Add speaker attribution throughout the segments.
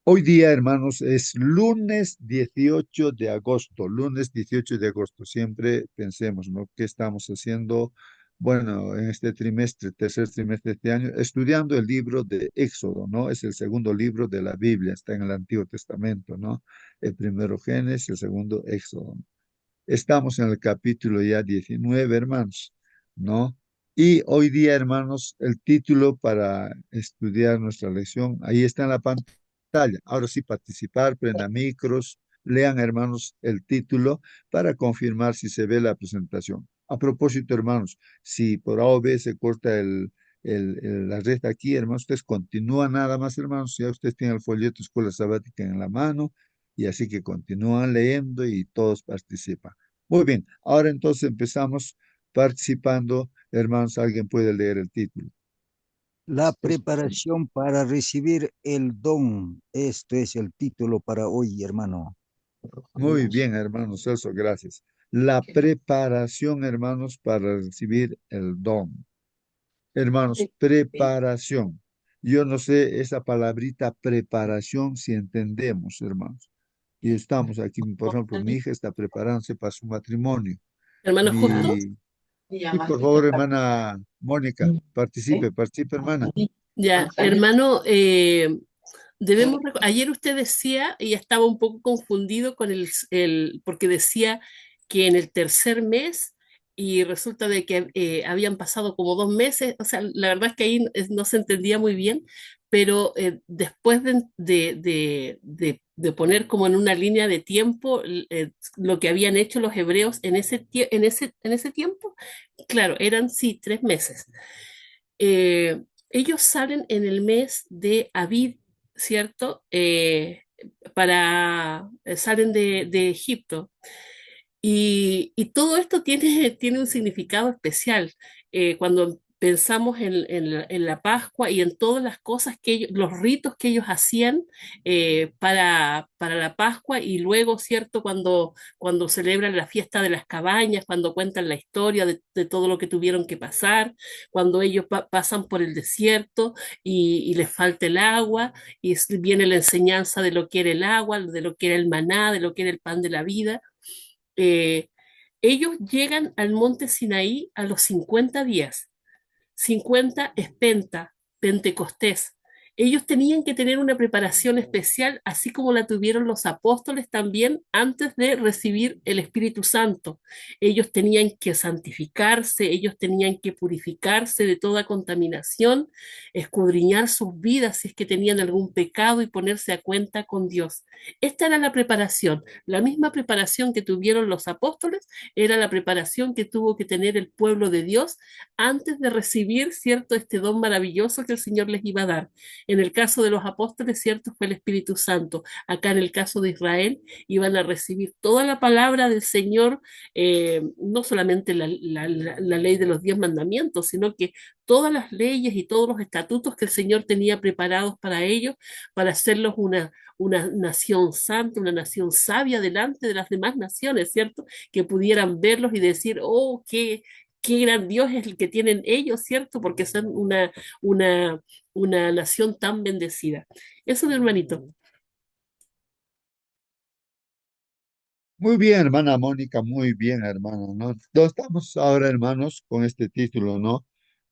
Speaker 1: Hoy día, hermanos, es lunes 18 de agosto, lunes 18 de agosto. Siempre pensemos, ¿no? ¿Qué estamos haciendo? Bueno, en este trimestre, tercer trimestre de este año, estudiando el libro de Éxodo, ¿no? Es el segundo libro de la Biblia, está en el Antiguo Testamento, ¿no? El primero Génesis, el segundo Éxodo. Estamos en el capítulo ya 19, hermanos, ¿no? Y hoy día, hermanos, el título para estudiar nuestra lección, ahí está en la pantalla. Ahora sí, participar, prenda micros, lean, hermanos, el título para confirmar si se ve la presentación. A propósito, hermanos, si por A o B se corta la red aquí, hermanos, ustedes continúan nada más, hermanos, ya ustedes tienen el folleto Escuela Sabática en la mano, y así que continúan leyendo y todos participan. Muy bien, ahora entonces empezamos participando. Hermanos, alguien puede leer el título.
Speaker 2: La preparación para recibir el don. Este es el título para hoy, hermano.
Speaker 1: Muy bien, hermanos Celso, gracias. La preparación, hermanos, para recibir el don. Hermanos, preparación. Yo no sé esa palabrita preparación si entendemos, hermanos. Y estamos aquí, por ejemplo, mi hija está preparándose para su matrimonio.
Speaker 3: Hermano Justo.
Speaker 1: Mi, y por favor, hermana Mónica, participe, hermana.
Speaker 3: Ya, hermano, ayer usted decía, y estaba un poco confundido con porque decía que en el tercer mes, y resulta de que habían pasado como 2 meses. O sea, la verdad es que ahí no se entendía muy bien, pero después de poner como en una línea de tiempo lo que habían hecho los hebreos en ese tiempo, claro, eran sí 3 meses. Ellos salen en el mes de Abid, ¿cierto? Salen de Egipto. Y todo esto tiene un significado especial. Cuando pensamos en la Pascua y en todas las cosas los ritos que ellos hacían para la Pascua, y luego, ¿cierto? Cuando celebran la fiesta de las cabañas, cuando cuentan la historia de todo lo que tuvieron que pasar, cuando ellos pasan por el desierto y les falta el agua, y viene la enseñanza de lo que era el agua, de lo que era el maná, de lo que era el pan de la vida. eh, Ellos llegan al monte Sinaí a los 50 días. 50 es Pentecostés. Ellos tenían que tener una preparación especial, así como la tuvieron los apóstoles también antes de recibir el Espíritu Santo. Ellos tenían que santificarse, ellos tenían que purificarse de toda contaminación, escudriñar sus vidas si es que tenían algún pecado y ponerse a cuenta con Dios. Esta era la preparación. La misma preparación que tuvieron los apóstoles era la preparación que tuvo que tener el pueblo de Dios antes de recibir, ¿cierto?, este don maravilloso que el Señor les iba a dar. En el caso de los apóstoles, ¿cierto?, fue el Espíritu Santo. Acá en el caso de Israel, iban a recibir toda la palabra del Señor, no solamente la ley de los 10 mandamientos, sino que todas las leyes y todos los estatutos que el Señor tenía preparados para ellos, para hacerlos una nación santa, una nación sabia delante de las demás naciones, ¿cierto? Que pudieran verlos y decir, oh, qué gran Dios es el que tienen ellos, ¿cierto? Porque son una, una nación tan bendecida. Eso, mi hermanito.
Speaker 1: Muy bien, hermana Mónica, muy bien, hermano, ¿no? Entonces, estamos ahora, hermanos, con este título, ¿no?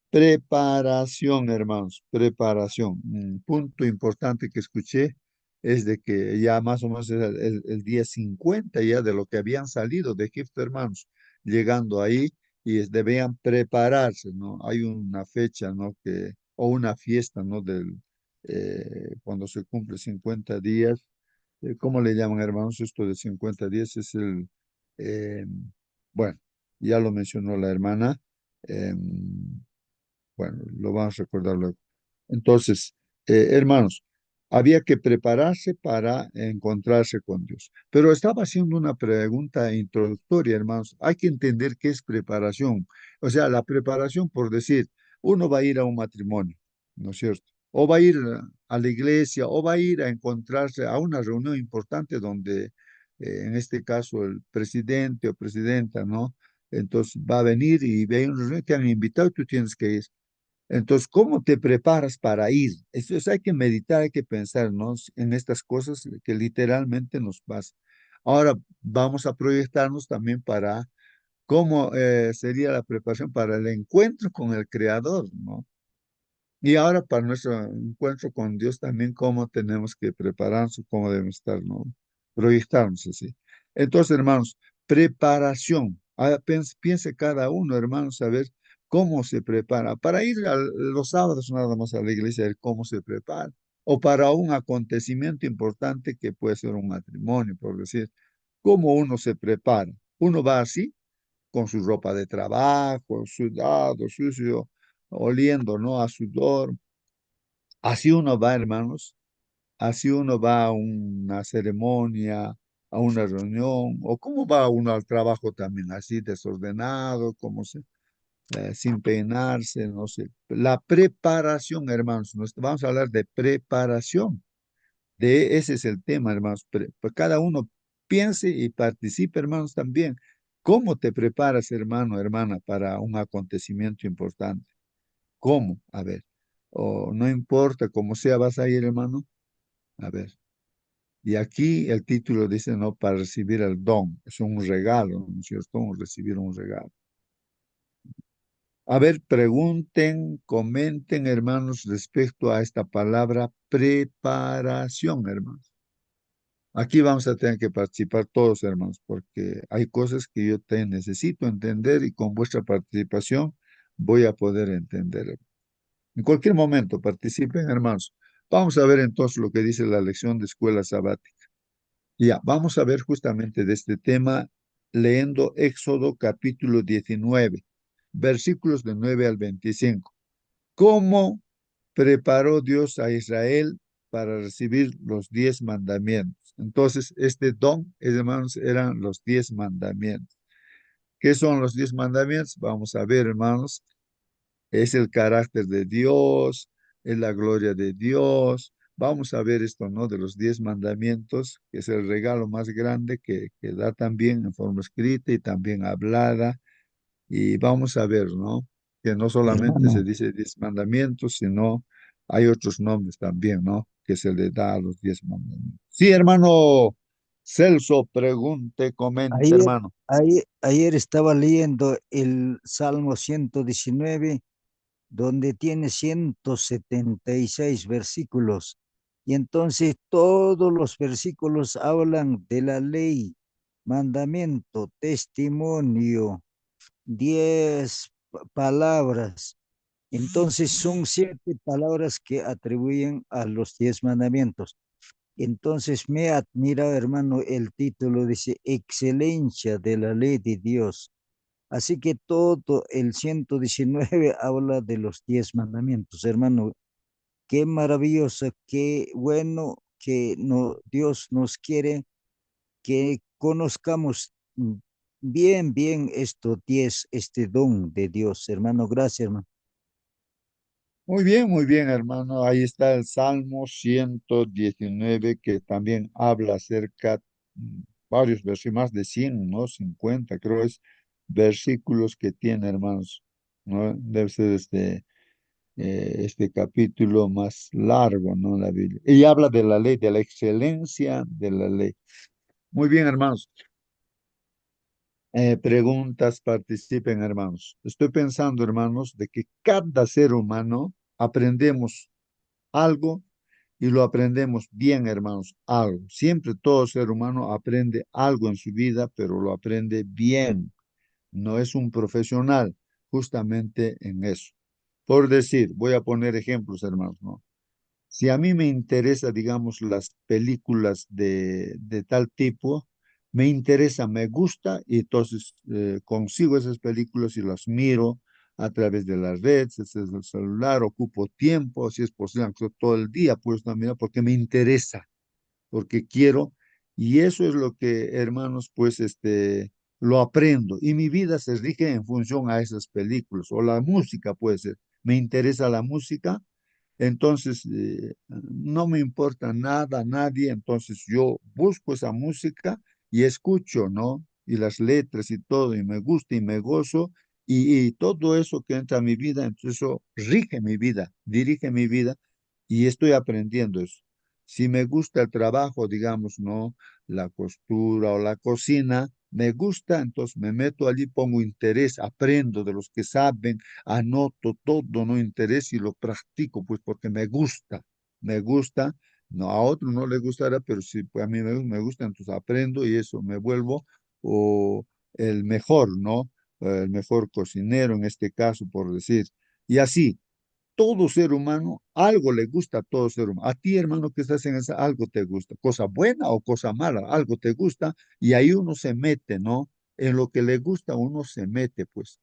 Speaker 1: Preparación, hermanos, preparación. Un punto importante que escuché es de que ya más o menos era el día 50 ya de lo que habían salido de Egipto, hermanos, llegando ahí y debían prepararse, ¿no? Hay una fecha, ¿no? O una fiesta, ¿no? Cuando se cumple 50 días. ¿Cómo le llaman, hermanos? Esto de 50 días es eh, bueno, ya lo mencionó la hermana. Bueno, lo vamos a recordar luego. Entonces, hermanos, había que prepararse para encontrarse con Dios. Pero estaba haciendo una pregunta introductoria, hermanos. Hay que entender qué es preparación. O sea, la preparación, por decir, uno va a ir a un matrimonio, ¿no es cierto? O va a ir a la iglesia, o va a ir a encontrarse a una reunión importante donde, en este caso, el presidente o presidenta, ¿no? Entonces va a venir y ve una reunión, te han invitado y tú tienes que ir. Entonces, ¿cómo te preparas para ir? Eso es, hay que meditar, hay que pensar, ¿no? En estas cosas que literalmente nos pasan. Ahora vamos a proyectarnos también para cómo sería la preparación para el encuentro con el Creador, ¿no? Y ahora para nuestro encuentro con Dios también, cómo tenemos que prepararnos, cómo debemos estar, ¿no? Proyectarnos así. Entonces, hermanos, preparación. Ah, piense cada uno, hermanos, a ver cómo se prepara. Para ir los sábados nada más a la iglesia, a ver cómo se prepara. O para un acontecimiento importante que puede ser un matrimonio, por decir, cómo uno se prepara. Uno va así con su ropa de trabajo, sudado, sucio, oliendo, ¿no? A sudor. Así uno va, hermanos, así uno va a una ceremonia, a una reunión, o cómo va uno al trabajo también, así desordenado, como se, sin peinarse, no sé. La preparación, hermanos, vamos a hablar de preparación. De ese es el tema, hermanos. Pues cada uno piense y participe, hermanos, también. ¿Cómo te preparas, hermano, hermana, para un acontecimiento importante? ¿Cómo? A ver. O no importa cómo sea, vas a ir, hermano. A ver. Y aquí el título dice, no, para recibir el don. Es un regalo, ¿no es cierto? Recibir un regalo. A ver, pregunten, comenten, hermanos, respecto a esta palabra preparación, hermanos. Aquí vamos a tener que participar todos, hermanos, porque hay cosas que yo te necesito entender y con vuestra participación voy a poder entender. En cualquier momento participen, hermanos. Vamos a ver entonces lo que dice la lección de escuela sabática. Ya, vamos a ver justamente de este tema leyendo Éxodo capítulo 19, versículos de 9 al 25. ¿Cómo preparó Dios a Israel para recibir los 10 mandamientos? Entonces, este don, hermanos, eran los 10 mandamientos. ¿Qué son los 10 mandamientos? Vamos a ver, hermanos. Es el carácter de Dios, es la gloria de Dios. Vamos a ver esto, ¿no? De los 10 mandamientos, que es el regalo más grande que da también en forma escrita y también hablada. Y vamos a ver, ¿no? Que no solamente se
Speaker 2: Hermano,
Speaker 1: dice 10 mandamientos, sino hay otros nombres también, ¿no? Que se le da a los 10 mandamientos. Sí, hermano Celso, pregunte, comente,
Speaker 2: ayer,
Speaker 1: hermano.
Speaker 2: ayer estaba leyendo el Salmo 119, donde tiene 176 versículos. Y entonces todos los versículos hablan de la ley, mandamiento, testimonio, 10 palabras. Entonces son 7 palabras que atribuyen a los 10 mandamientos. Entonces me admira, hermano, el título dice excelencia de la ley de Dios. Así que todo el 119 habla de los 10 mandamientos, hermano. Qué maravilloso, qué bueno que no, Dios nos quiere que conozcamos bien estos 10, este don de Dios, hermano. Gracias, hermano.
Speaker 1: Muy bien, hermano. Ahí está el Salmo 119 que también habla acerca, varios versículos, más de 100, ¿no? 50, creo es, versículos que tiene, hermanos, ¿no? Debe ser este capítulo más largo, ¿no? La Biblia. Y habla de la ley, de la excelencia de la ley. Muy bien, hermanos. Preguntas, participen, hermanos. Estoy pensando, hermanos, de que cada ser humano aprendemos algo y lo aprendemos bien, hermanos, algo. Siempre todo ser humano aprende algo en su vida, pero lo aprende bien. No es un profesional justamente en eso. Por decir, voy a poner ejemplos, hermanos, ¿no? Si a mí me interesa, digamos, las películas de tal tipo, me interesa, me gusta, y entonces consigo esas películas y las miro a través de las redes, desde el celular, ocupo tiempo, si es posible, aunque todo el día, pues también, porque me interesa, porque quiero, y eso es lo que, hermanos, pues, lo aprendo, y mi vida se rige en función a esas películas, o la música puede ser, me interesa la música, entonces, no me importa nada, nadie, entonces yo busco esa música y escucho, ¿no? Y las letras y todo, y me gusta y me gozo, y todo eso que entra a mi vida, entonces eso rige mi vida, dirige mi vida y estoy aprendiendo eso. Si me gusta el trabajo, digamos, ¿no? La costura o la cocina, me gusta, entonces me meto allí, pongo interés, aprendo de los que saben, anoto todo, no interés y lo practico, pues porque me gusta, no a otro no le gustará, pero sí, pues a mí me gusta, entonces aprendo y eso me vuelvo o el mejor, ¿no? El mejor cocinero en este caso, por decir. Y así, todo ser humano, algo le gusta a todo ser humano. A ti, hermano, que estás en esa, algo te gusta, cosa buena o cosa mala, algo te gusta y ahí uno se mete, ¿no? En lo que le gusta uno se mete, pues.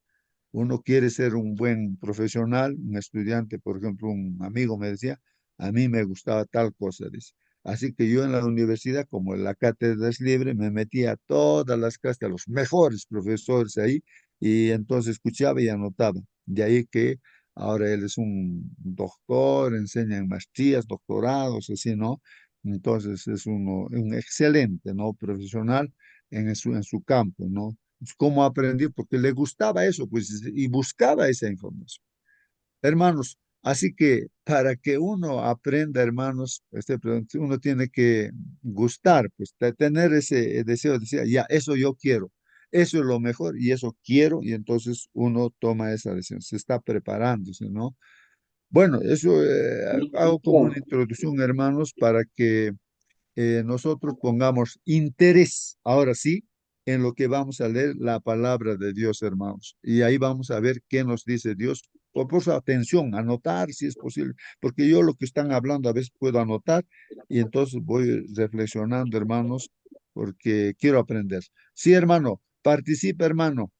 Speaker 1: Uno quiere ser un buen profesional, un estudiante, por ejemplo, un amigo me decía, a mí me gustaba tal cosa, dice. Así que yo en la universidad, como la cátedra es libre, me metía a todas las clases, a los mejores profesores ahí, y entonces escuchaba y anotaba. De ahí que ahora él es un doctor, enseña en maestrías, doctorados, así, ¿no? Entonces es uno, un excelente, ¿no? Profesional en su campo, ¿no? Cómo aprendió, porque le gustaba eso, pues, y buscaba esa información. Hermanos, así que para que uno aprenda, hermanos, uno tiene que gustar, pues, tener ese deseo de decir, ya, eso yo quiero, eso es lo mejor y eso quiero, y entonces uno toma esa decisión, se está preparándose, ¿no? Bueno, eso hago como una introducción, hermanos, para que nosotros pongamos interés, ahora sí, en lo que vamos a leer la palabra de Dios, hermanos. Y ahí vamos a ver qué nos dice Dios. Por su atención, anotar si es posible, porque yo lo que están hablando a veces puedo anotar y entonces voy reflexionando, hermanos, porque quiero aprender. Sí, hermano, participa, hermano.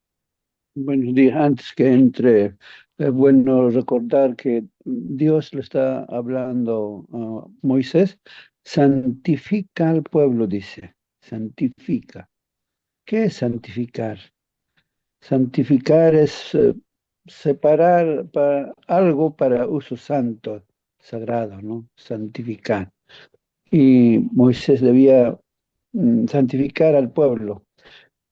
Speaker 4: Buenos días. Antes que entre, es bueno recordar que Dios le está hablando a Moisés, santifica al pueblo, dice, santifica. ¿Qué es santificar? Santificar es separar algo para uso santo, sagrado, ¿no? Santificar. Y Moisés debía santificar al pueblo.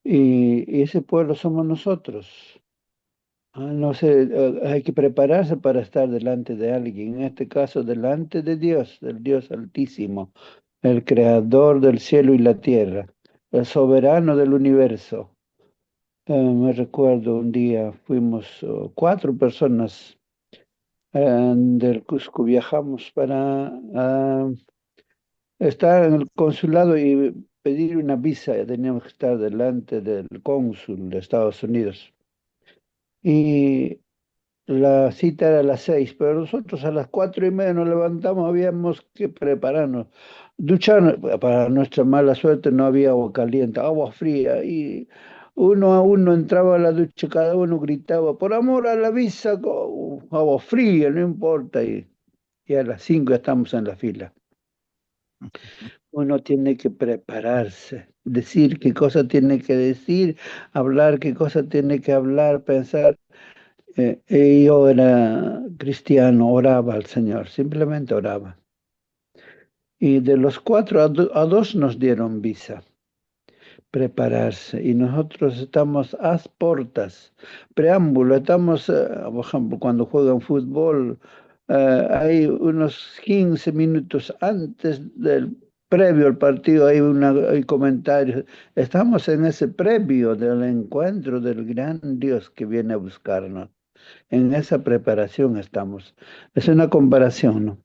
Speaker 4: Y ese pueblo somos nosotros. No sé, hay que prepararse para estar delante de alguien, en este caso delante de Dios, del Dios Altísimo, el creador del cielo y la tierra, el soberano del universo. Me recuerdo un día, fuimos 4 personas del Cusco, viajamos para estar en el consulado y pedir una visa, teníamos que estar delante del cónsul de Estados Unidos. Y la cita era a las 6, pero nosotros a las 4:30 nos levantamos, habíamos que prepararnos. Ducharnos, para nuestra mala suerte no había agua caliente, agua fría, y uno a uno entraba a la ducha, cada uno gritaba, por amor a la visa, agua fría, no importa, y a las 5 ya estamos en la fila. Uno tiene que prepararse, decir qué cosa tiene que decir, hablar qué cosa tiene que hablar, pensar. Yo era cristiano, oraba al Señor, simplemente oraba. Y de los 4 a 2 nos dieron visa, prepararse. Y nosotros estamos a portas, preámbulo, estamos, por ejemplo, cuando juegan fútbol, hay unos 15 minutos antes del previo al partido, hay comentarios. Estamos en ese previo del encuentro del gran Dios que viene a buscarnos. En esa preparación estamos. Es una comparación, ¿no?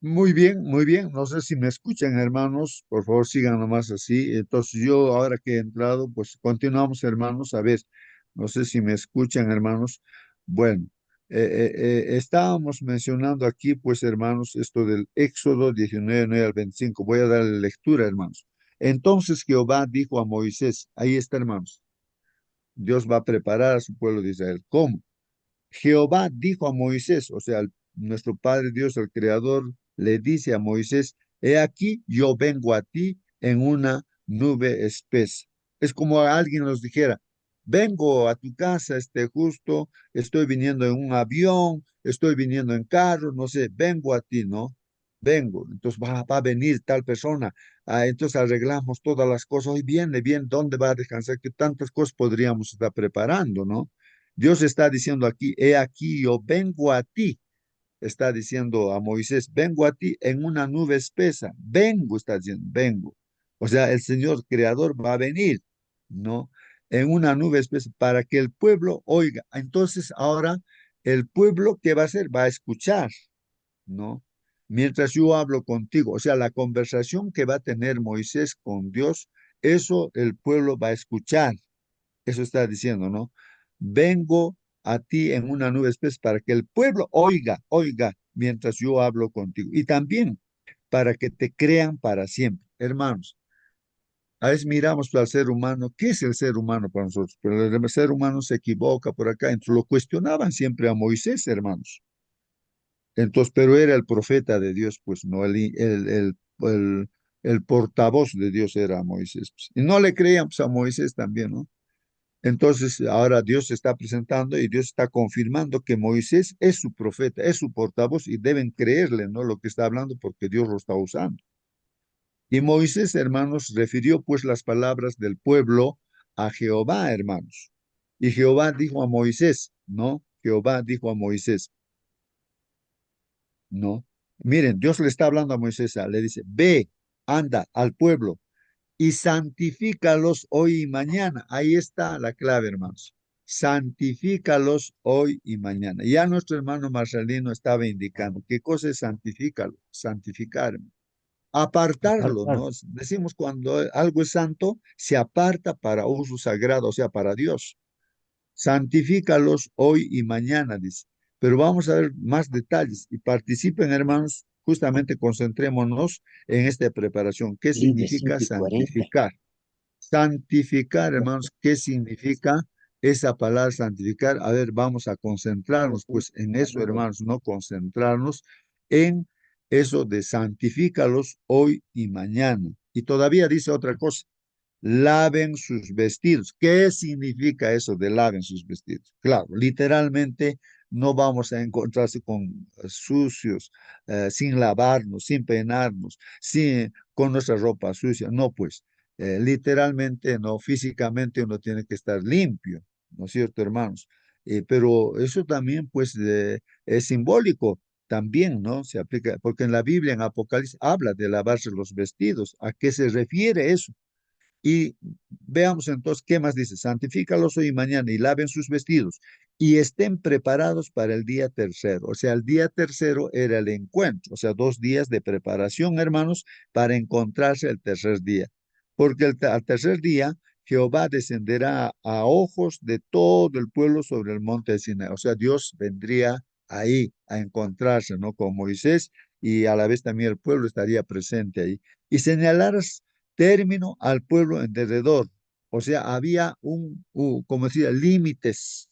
Speaker 1: Muy bien, muy bien. No sé si me escuchan, hermanos. Por favor, sigan nomás así. Entonces, yo ahora que he entrado, pues continuamos, hermanos. A ver, no sé si me escuchan, hermanos. Bueno, estábamos mencionando aquí, pues, hermanos, esto del Éxodo 19, 9 al 25. Voy a darle lectura, hermanos. Entonces Jehová dijo a Moisés, ahí está, hermanos. Dios va a preparar a su pueblo de Israel. ¿Cómo? Jehová dijo a Moisés, o sea, nuestro Padre Dios, el Creador, le dice a Moisés, he aquí, yo vengo a ti en una nube espesa. Es como alguien nos dijera, vengo a tu casa, justo, estoy viniendo en un avión, estoy viniendo en carro, no sé, vengo a ti, ¿no? vengo, entonces va a venir tal persona, entonces arreglamos todas las cosas, hoy viene, bien, ¿dónde va a descansar? ¿Qué tantas cosas podríamos estar preparando, no? Dios está diciendo aquí, he aquí, yo vengo a ti, está diciendo a Moisés, vengo a ti en una nube espesa, vengo, está diciendo, vengo. O sea, el Señor Creador va a venir, ¿no? En una nube espesa para que el pueblo oiga. Entonces, ahora, el pueblo, ¿qué va a hacer? Va a escuchar, ¿no? Mientras yo hablo contigo, o sea, la conversación que va a tener Moisés con Dios, eso el pueblo va a escuchar. Eso está diciendo, ¿no? Vengo a ti en una nube espesa para que el pueblo oiga mientras yo hablo contigo. Y también para que te crean para siempre. Hermanos, a veces miramos al ser humano, ¿qué es el ser humano para nosotros? Pero el ser humano se equivoca por acá. Entonces lo cuestionaban siempre a Moisés, hermanos. Entonces, pero era el profeta de Dios, pues no, el portavoz de Dios era Moisés, pues. Y no le creían pues, a Moisés también, ¿no? Entonces, ahora Dios se está presentando y Dios está confirmando que Moisés es su profeta, es su portavoz y deben creerle, ¿no? Lo que está hablando porque Dios lo está usando. Y Moisés, hermanos, refirió pues las palabras del pueblo a Jehová, hermanos. Y Jehová dijo a Moisés, ¿no? Jehová dijo a Moisés, ¿no? Miren, Dios le está hablando a Moisés, le dice, ve, anda al pueblo y santifícalos hoy y mañana. Ahí está la clave, hermanos. Santifícalos hoy y mañana. Ya nuestro hermano Marcelino estaba indicando qué cosa es santificarlo, santificar, apartarlo,
Speaker 2: Apartar.
Speaker 1: ¿no? Decimos cuando algo es santo, se aparta para uso sagrado, o sea, para Dios. Santifícalos hoy y mañana, dice. Pero vamos a ver más detalles y participen, hermanos. Justamente concentrémonos en esta preparación. ¿Qué
Speaker 5: Sí, de
Speaker 1: significa
Speaker 5: 5:40.
Speaker 1: santificar? Santificar, hermanos, ¿qué significa esa palabra santificar? A ver, vamos a concentrarnos, pues en eso, hermanos, no concentrarnos en eso de santifícalos hoy y mañana. Y todavía dice otra cosa, laven sus vestidos. ¿Qué significa eso de laven sus vestidos? Claro, literalmente no vamos a encontrarse con sucios, sin lavarnos, sin peinarnos, con nuestra ropa sucia. No, pues, literalmente, no, físicamente uno tiene que estar limpio, ¿no es cierto, hermanos? Pero eso también, pues, es simbólico. También, ¿no? Se aplica, porque en la Biblia, en Apocalipsis, habla de lavarse los vestidos. ¿A qué se refiere eso? Y veamos entonces qué más dice. Santifícalos hoy y mañana y laven sus vestidos y estén preparados para el día tercero. O sea, el día tercero era el encuentro, o sea, 2 días de preparación, hermanos, para encontrarse el tercer día. Porque al tercer día Jehová descenderá a ojos de todo el pueblo sobre el monte de Sinaí. O sea, Dios vendría ahí a encontrarse, ¿no? Con Moisés y a la vez también el pueblo estaría presente ahí. Y señalarás término al pueblo en derredor. O sea, había como decía, límites,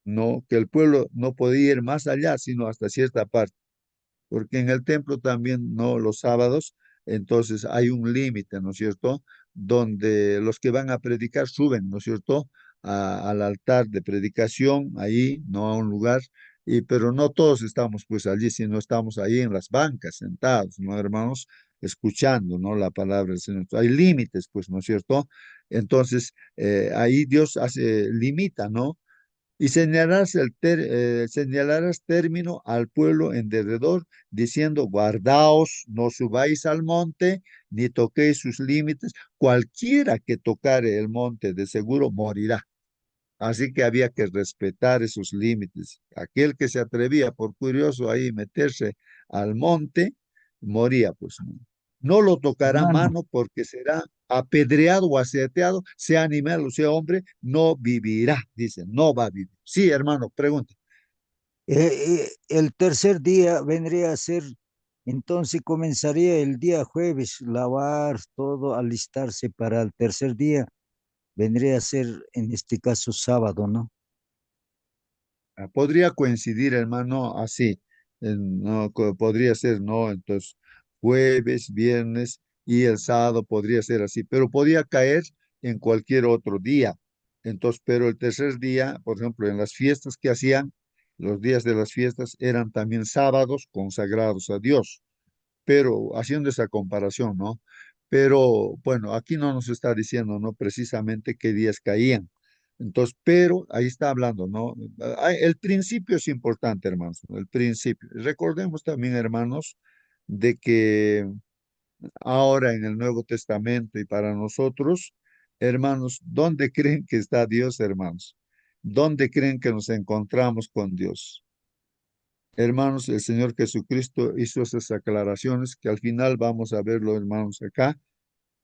Speaker 1: ¿no? Que el pueblo no podía ir más allá, sino hasta cierta parte. Porque en el templo también, ¿no? Los sábados, entonces hay un límite, ¿no es cierto? Donde los que van a predicar suben, ¿no es cierto? Al altar de predicación, ahí, no a un lugar, pero no todos estamos pues allí, sino estamos ahí en las bancas, sentados, ¿no, hermanos? Escuchando, ¿no? La palabra del Señor. Hay límites, pues, ¿no es cierto? Entonces, ahí Dios limita, ¿no? Y señalarás término al pueblo en derredor, diciendo, guardaos, no subáis al monte, ni toquéis sus límites. Cualquiera que tocare el monte, de seguro morirá. Así que había que respetar esos límites. Aquel que se atrevía, por curioso, ahí meterse al monte, moría, pues no. No lo tocará
Speaker 2: Hermano,
Speaker 1: mano porque será apedreado o aseteado, sea animal o sea hombre, no vivirá, dice, no va a vivir. Sí, hermano, pregunta.
Speaker 2: el tercer día vendría a ser, entonces comenzaría el día jueves, lavar todo, alistarse para el tercer día, vendría a ser en este caso sábado, ¿no?
Speaker 1: Podría coincidir, hermano, así. No, podría ser, ¿no? Entonces, jueves, viernes y el sábado podría ser así, pero podía caer en cualquier otro día. Entonces, pero el tercer día, por ejemplo, en las fiestas que hacían, los días de las fiestas eran también sábados consagrados a Dios. pero haciendo esa comparación, ¿no? Pero bueno, aquí no nos está diciendo, ¿no? Precisamente qué días caían. Entonces, pero ahí está hablando, ¿no? El principio es importante, hermanos, ¿no? El principio. Recordemos también, hermanos, de que ahora en el Nuevo Testamento y para nosotros, hermanos, ¿dónde creen que está Dios, hermanos? ¿Dónde creen que nos encontramos con Dios? Hermanos, el Señor Jesucristo hizo esas aclaraciones que al final vamos a verlo, hermanos, acá,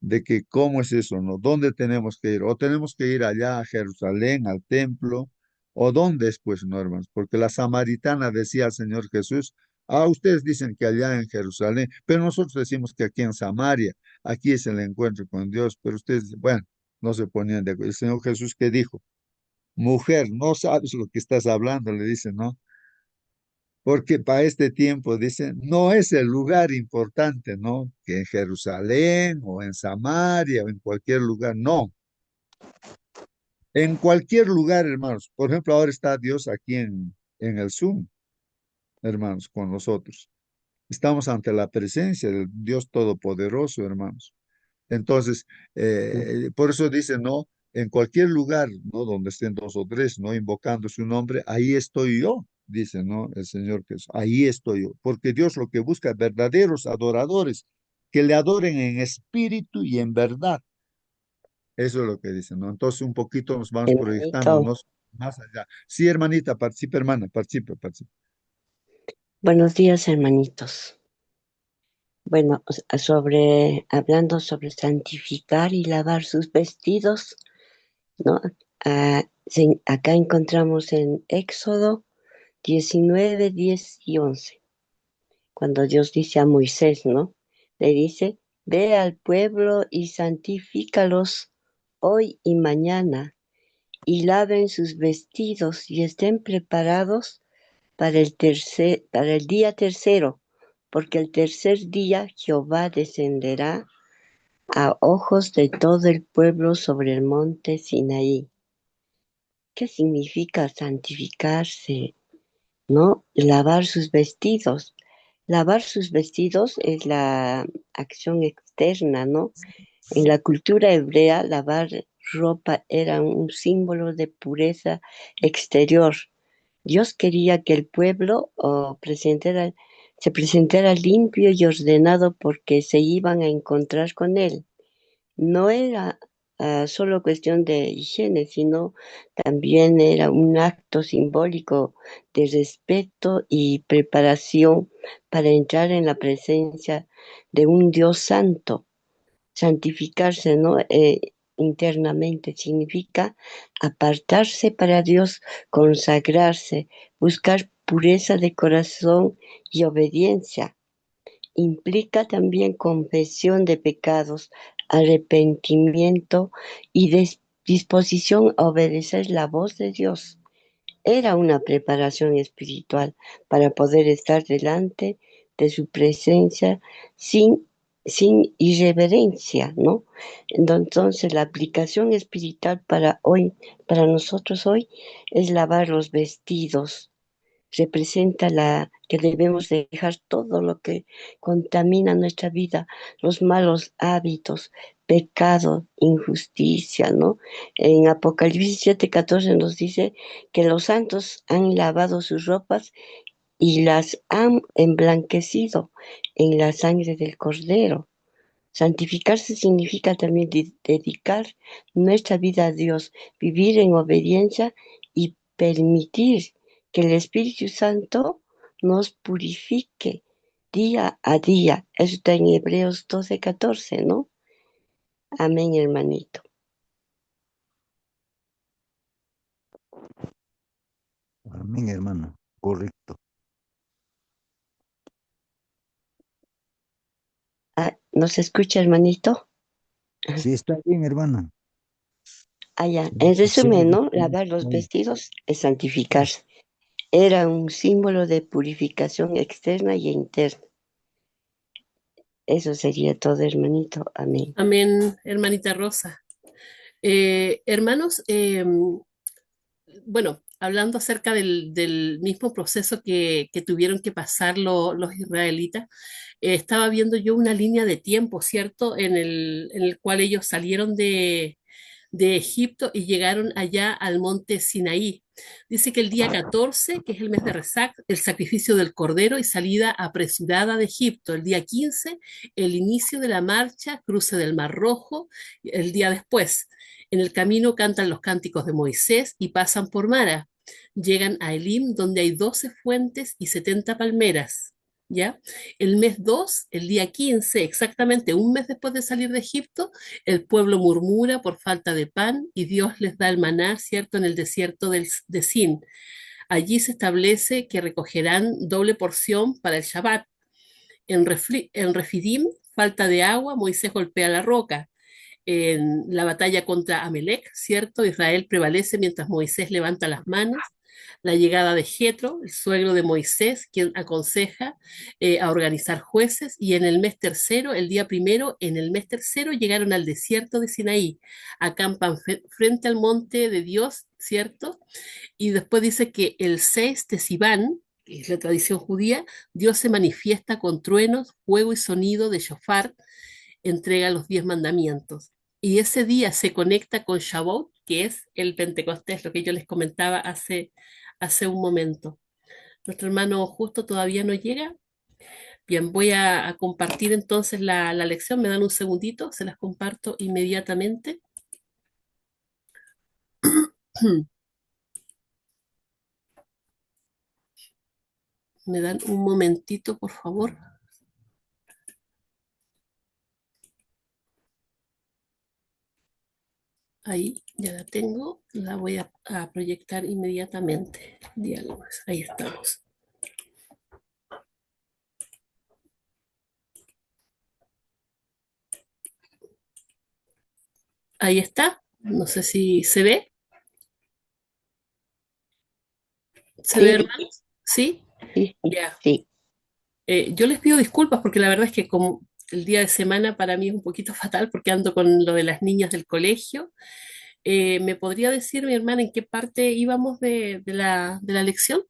Speaker 1: de que cómo es eso, ¿no? ¿Dónde tenemos que ir? O tenemos que ir allá a Jerusalén, al templo, o dónde es, pues, no, hermanos, porque la samaritana decía al Señor Jesús, ah, ustedes dicen que allá en Jerusalén, pero nosotros decimos que aquí en Samaria, aquí es el encuentro con Dios, pero ustedes, bueno, no se ponían de acuerdo. El Señor Jesús, ¿qué dijo? Mujer, no sabes lo que estás hablando, le dice, ¿no? Porque para este tiempo, dicen, no es el lugar importante, ¿no? Que en Jerusalén o en Samaria o en cualquier lugar, no. En cualquier lugar, hermanos. Por ejemplo, ahora está Dios aquí en el Zoom, hermanos, con nosotros. Estamos ante la presencia del Dios Todopoderoso, hermanos. Entonces, por eso dice, no, en cualquier lugar, ¿no? Donde estén dos o tres, ¿no? Invocando su nombre, ahí estoy yo, dice, ¿no? El Señor Jesús, ahí estoy yo. Porque Dios lo que busca es verdaderos adoradores, que le adoren en espíritu y en verdad. Eso es lo que dice, ¿no? Entonces, un poquito nos vamos
Speaker 5: Hermanito,
Speaker 1: proyectándonos más allá. Sí, hermanita, participe, hermana, participe, participe.
Speaker 5: buenos días, hermanitos. Bueno, hablando sobre santificar y lavar sus vestidos, ¿no? Acá encontramos en Éxodo 19, 10 y 11, cuando Dios dice a Moisés, ¿no? Le dice, ve al pueblo y santifícalos hoy y mañana, y laven sus vestidos y estén preparados para el día tercero, porque el tercer día Jehová descenderá a ojos de todo el pueblo sobre el monte Sinaí. ¿Qué significa santificarse? ¿No? Lavar sus vestidos. Lavar sus vestidos es la acción externa, ¿no? En la cultura hebrea, lavar ropa era un símbolo de pureza exterior. Dios quería que el pueblo se presentara limpio y ordenado porque se iban a encontrar con Él. No era solo cuestión de higiene, sino también era un acto simbólico de respeto y preparación para entrar en la presencia de un Dios santo. Santificarse, ¿no? Internamente significa apartarse para Dios, consagrarse, buscar pureza de corazón y obediencia. Implica también confesión de pecados, arrepentimiento y disposición a obedecer la voz de Dios. Era una preparación espiritual para poder estar delante de su presencia sin irreverencia, ¿no? Entonces, la aplicación espiritual para hoy, para nosotros hoy, es lavar los vestidos. Representa que debemos dejar todo lo que contamina nuestra vida, los malos hábitos, pecado, injusticia, ¿no? En Apocalipsis 7:14 nos dice que los santos han lavado sus ropas y las han emblanquecido en la sangre del Cordero. Santificarse significa también dedicar nuestra vida a Dios, vivir en obediencia y permitir que el Espíritu Santo nos purifique día a día. Eso está en Hebreos 12:14, ¿no? Amén, hermanito.
Speaker 2: Amén, hermano. Correcto.
Speaker 5: ¿Nos escucha, hermanito?
Speaker 2: Sí, está bien, hermano.
Speaker 5: Ya.
Speaker 2: Sí,
Speaker 5: En
Speaker 2: sí,
Speaker 5: resumen, ¿no? Lavar los
Speaker 2: sí.
Speaker 5: vestidos es santificarse. Era un símbolo de purificación externa y interna. Eso sería todo, hermanito. Amén.
Speaker 3: Amén, hermanita Rosa. Hermanos, bueno, hablando acerca del mismo proceso que tuvieron que pasar los israelitas, estaba viendo yo una línea de tiempo, ¿cierto? En el cual ellos salieron de Egipto y llegaron allá al monte Sinaí. Dice que el día 14, que es el mes de Resac, el sacrificio del cordero y salida apresurada de Egipto. El día 15, el inicio de la marcha, cruce del Mar Rojo. El día después, en el camino cantan los cánticos de Moisés y pasan por Mara. Llegan a Elim, donde hay 12 fuentes y 70 palmeras. ¿Ya? El mes 2, el día 15, exactamente un mes después de salir de Egipto, el pueblo murmura por falta de pan y Dios les da el maná, ¿cierto?, en el desierto de Sin. Allí se establece que recogerán doble porción para el Shabbat. En Refidim, falta de agua, Moisés golpea la roca. En la batalla contra Amelec, ¿cierto? Israel prevalece mientras Moisés levanta las manos. La llegada de Jetro, el suegro de Moisés, quien aconseja a organizar jueces, y en el mes tercero, el día primero, en el mes tercero llegaron al desierto de Sinaí, acampan frente al monte de Dios, ¿cierto? Y después dice que el 6 de Sivan, que es la tradición judía, Dios se manifiesta con truenos, fuego y sonido de shofar, entrega los 10 mandamientos. Y ese día se conecta con Shavuot, que es el Pentecostés, lo que yo les comentaba hace un momento. Nuestro hermano justo todavía no llega. Bien, voy a compartir entonces la lección. Me dan un segundito, se las comparto inmediatamente. Me dan un momentito, por favor. Ahí ya la tengo, la voy a proyectar inmediatamente. Diálogos, ahí estamos. Ahí está, no sé si se ve. ¿Se ve,
Speaker 5: Sí,
Speaker 3: hermanos? ¿Sí?
Speaker 5: sí,
Speaker 3: Ya.
Speaker 5: sí.
Speaker 3: Yo les pido disculpas porque la verdad es que como el día de semana para mí es un poquito fatal porque ando con lo de las niñas del colegio. ¿Me podría decir, mi hermana, en qué parte íbamos de la lección?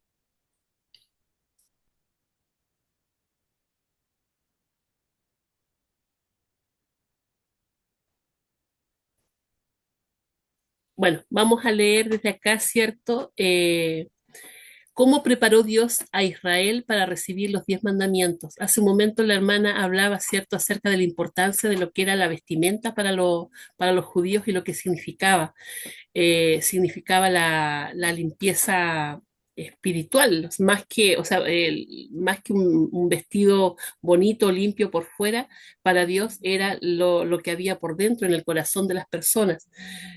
Speaker 3: Bueno, vamos a leer desde acá, ¿cierto? ¿Cómo preparó Dios a Israel para recibir los 10 mandamientos? Hace un momento la hermana hablaba, ¿cierto?, acerca de la importancia de lo que era la vestimenta para los judíos y lo que significaba la limpieza espiritual, más que, o sea, más que un vestido bonito, limpio por fuera, para Dios era lo que había por dentro, en el corazón de las personas.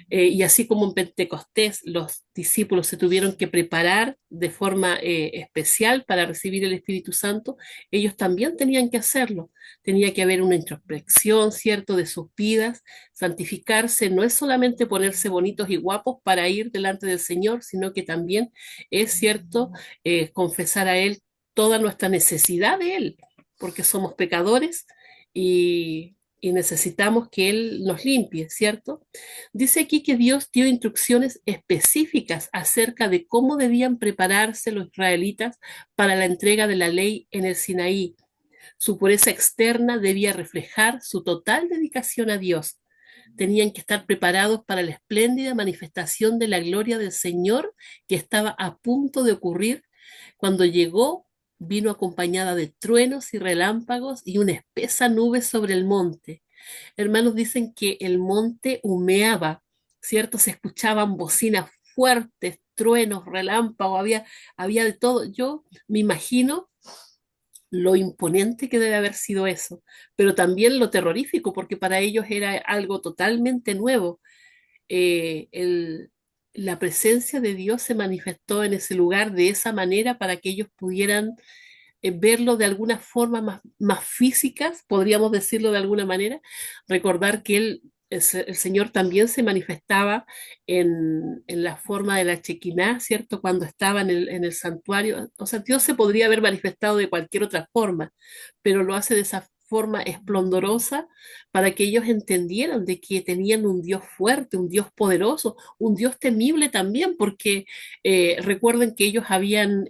Speaker 3: Y así como en Pentecostés los discípulos se tuvieron que preparar de forma especial para recibir el Espíritu Santo, ellos también tenían que hacerlo. Tenía que haber una introspección, ¿cierto?, de sus vidas. Santificarse no es solamente ponerse bonitos y guapos para ir delante del Señor, sino que también es, ¿cierto?, confesar a Él toda nuestra necesidad de Él, porque somos pecadores y necesitamos que Él nos limpie, ¿cierto? Dice aquí que Dios dio instrucciones específicas acerca de cómo debían prepararse los israelitas para la entrega de la ley en el Sinaí. Su pureza externa debía reflejar su total dedicación a Dios. Tenían que estar preparados para la espléndida manifestación de la gloria del Señor que estaba a punto de ocurrir. Cuando llegó, vino acompañada de truenos y relámpagos y una espesa nube sobre el monte. Hermanos, dicen que el monte humeaba, ¿cierto? Se escuchaban bocinas fuertes, truenos, relámpagos, había de todo. Yo me imagino lo imponente que debe haber sido eso, pero también lo terrorífico, porque para ellos era algo totalmente nuevo. Eh, el- la presencia de Dios se manifestó en ese lugar de esa manera para que ellos pudieran verlo de alguna forma más físicas, podríamos decirlo de alguna manera, recordar que el Señor también se manifestaba en la forma de la Shekinah, ¿cierto? Cuando estaba en el santuario. O sea, Dios se podría haber manifestado de cualquier otra forma, pero lo hace de esa forma esplendorosa para que ellos entendieran de que tenían un Dios fuerte, un Dios poderoso, un Dios temible también, porque recuerden que ellos habían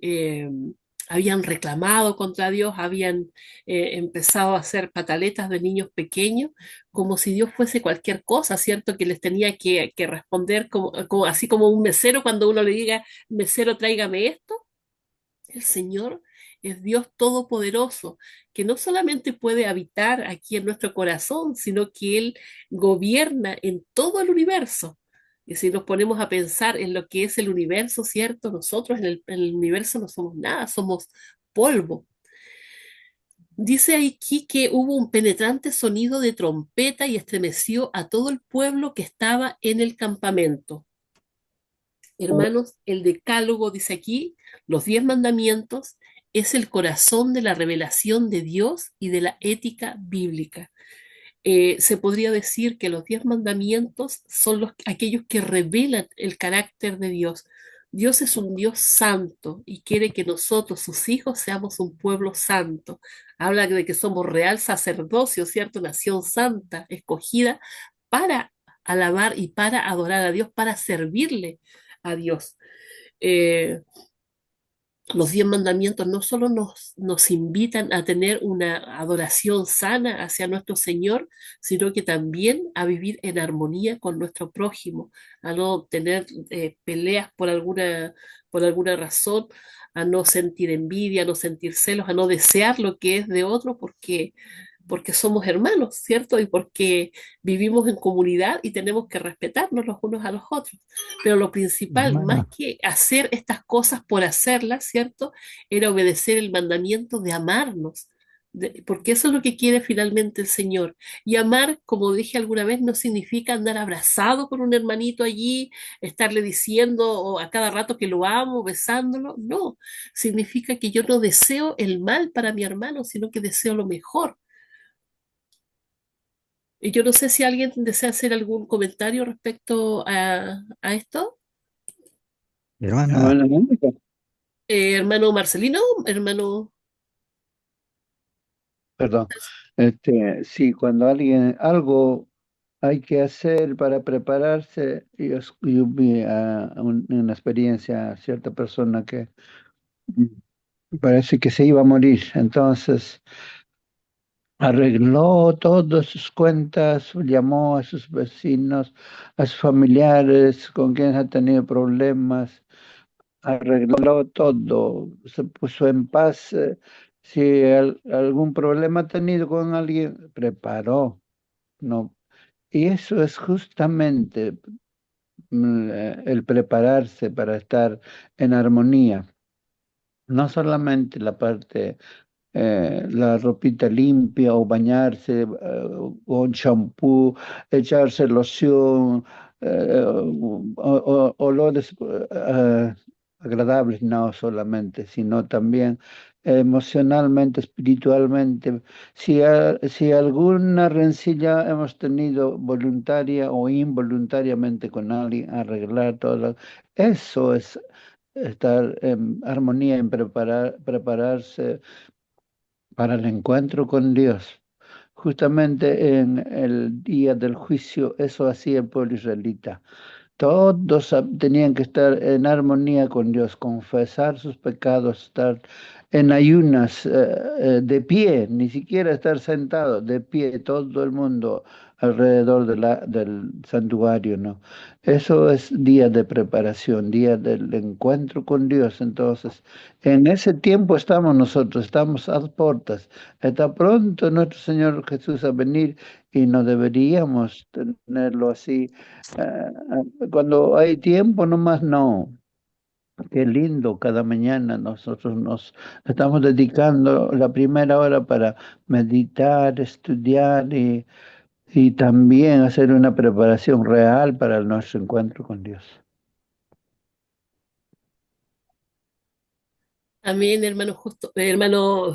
Speaker 3: reclamado contra Dios, habían empezado a hacer pataletas de niños pequeños, como si Dios fuese cualquier cosa, ¿cierto? Que les tenía que responder así como un mesero cuando uno le diga, mesero, tráigame esto. El Señor es Dios todopoderoso, que no solamente puede habitar aquí en nuestro corazón, sino que Él gobierna en todo el universo. Y si nos ponemos a pensar en lo que es el universo, ¿cierto? Nosotros en el universo no somos nada, somos polvo. Dice aquí que hubo un penetrante sonido de trompeta y estremeció a todo el pueblo que estaba en el campamento. Hermanos, el decálogo, dice aquí, los 10 mandamientos, es el corazón de la revelación de Dios y de la ética bíblica. Se podría decir que los 10 mandamientos son aquellos que revelan el carácter de Dios. Dios es un Dios santo y quiere que nosotros, sus hijos, seamos un pueblo santo. Habla de que somos real sacerdocio, ¿cierto? Nación santa, escogida para alabar y para adorar a Dios, para servirle a Dios. Eh, los 10 mandamientos no solo nos invitan a tener una adoración sana hacia nuestro Señor, sino que también a vivir en armonía con nuestro prójimo, a no tener peleas por alguna razón, a no sentir envidia, a no sentir celos, a no desear lo que es de otro, porque somos hermanos, ¿cierto? Y porque vivimos en comunidad y tenemos que respetarnos los unos a los otros. Pero lo principal, más
Speaker 2: Hermana,
Speaker 3: que hacer estas cosas por hacerlas, ¿cierto? Era obedecer el mandamiento de amarnos. Porque eso es lo que quiere finalmente el Señor. Y amar, como dije alguna vez, no significa andar abrazado con un hermanito allí, estarle diciendo a cada rato que lo amo, besándolo. No, significa que yo no deseo el mal para mi hermano, sino que deseo lo mejor. Y yo no sé si alguien desea hacer algún comentario respecto a esto.
Speaker 2: hermana,
Speaker 4: Hermana Mónica,
Speaker 3: Hermano Marcelino, hermano.
Speaker 4: perdón. Sí, cuando algo hay que hacer para prepararse, yo vi una experiencia a cierta persona que parece que se iba a morir, entonces arregló todas sus cuentas, llamó a sus vecinos, a sus familiares con quienes ha tenido problemas, arregló todo, se puso en paz. Si algún problema ha tenido con alguien, preparó, ¿no? Y eso es justamente el prepararse para estar en armonía, no solamente la parte la ropita limpia o bañarse con champú, echarse loción, olores agradables, no solamente, sino también emocionalmente, espiritualmente. Si alguna rencilla hemos tenido voluntaria o involuntariamente con alguien, arreglar todo. Eso es estar en armonía, en prepararse para el encuentro con Dios. Justamente en el día del juicio, eso hacía el pueblo israelita. Todos tenían que estar en armonía con Dios, confesar sus pecados, estar en ayunas, de pie, ni siquiera estar sentado, de pie, todo el mundo alrededor del santuario, ¿no? Eso es día de preparación, día del encuentro con Dios. Entonces, en ese tiempo estamos nosotros, estamos a las puertas. Está pronto nuestro Señor Jesús a venir y no deberíamos tenerlo así. Cuando hay tiempo, nomás no. Qué lindo, cada mañana nosotros nos estamos dedicando la primera hora para meditar, estudiar y también hacer una preparación real para nuestro encuentro con Dios.
Speaker 3: También, hermano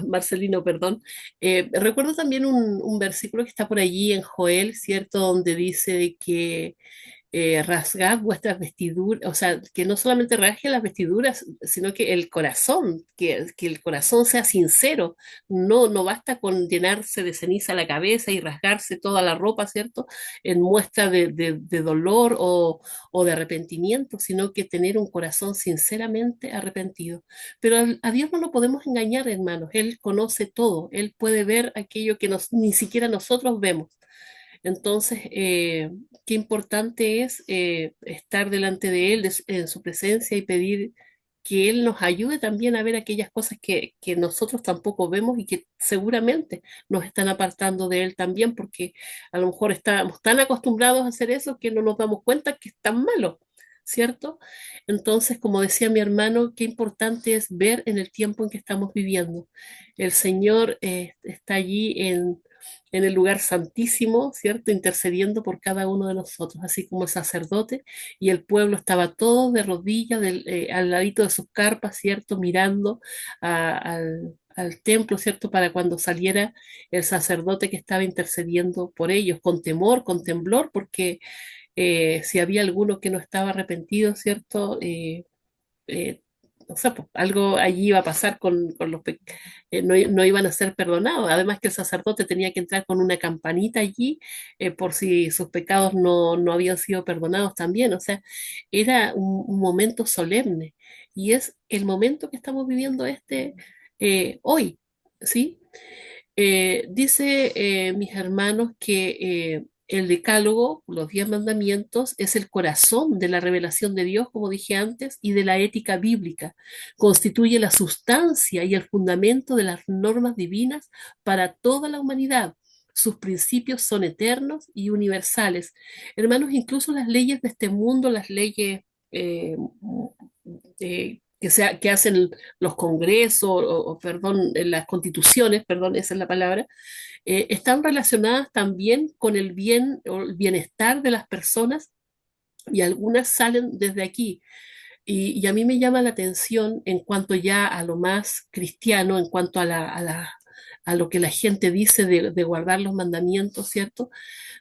Speaker 3: Marcelino, perdón. Recuerdo también un versículo que está por allí en Joel, ¿cierto? Donde dice de que rasgad vuestras vestiduras, o sea, que no solamente rasgue las vestiduras, sino que el corazón, que el corazón sea sincero. No, no basta con llenarse de ceniza la cabeza y rasgarse toda la ropa, ¿cierto? En muestra de dolor o de arrepentimiento, sino que tener un corazón sinceramente arrepentido. Pero a Dios no lo podemos engañar, hermanos. Él conoce todo. Él puede ver aquello que ni siquiera nosotros vemos. Entonces, qué importante es estar delante de Él, en su presencia y pedir que Él nos ayude también a ver aquellas cosas que nosotros tampoco vemos y que seguramente nos están apartando de Él también, porque a lo mejor estamos tan acostumbrados a hacer eso que no nos damos cuenta que es tan malo, ¿cierto? Entonces, como decía mi hermano, qué importante es ver en el tiempo en que estamos viviendo. El Señor está allí en el lugar santísimo, ¿cierto? Intercediendo por cada uno de nosotros, así como el sacerdote y el pueblo estaba todo de rodillas al ladito de sus carpas, ¿cierto? Mirando al templo, ¿cierto? Para cuando saliera el sacerdote que estaba intercediendo por ellos, con temor, con temblor, porque si había alguno que no estaba arrepentido, ¿cierto? Eh, o sea, pues, algo allí iba a pasar con no, no iban a ser perdonados. Además que el sacerdote tenía que entrar con una campanita allí por si sus pecados no habían sido perdonados también. O sea, era un momento solemne y es el momento que estamos viviendo hoy, ¿sí? Dice mis hermanos que el decálogo, los 10 mandamientos, es el corazón de la revelación de Dios, como dije antes, y de la ética bíblica. Constituye la sustancia y el fundamento de las normas divinas para toda la humanidad. Sus principios son eternos y universales. Hermanos, incluso las leyes de este mundo, las leyes que hacen los congresos, perdón, las constituciones, perdón, esa es la palabra, están relacionadas también con el bien o el bienestar de las personas y algunas salen desde aquí. Y a mí me llama la atención en cuanto ya a lo más cristiano, en cuanto a lo que la gente dice de guardar los mandamientos, ¿cierto?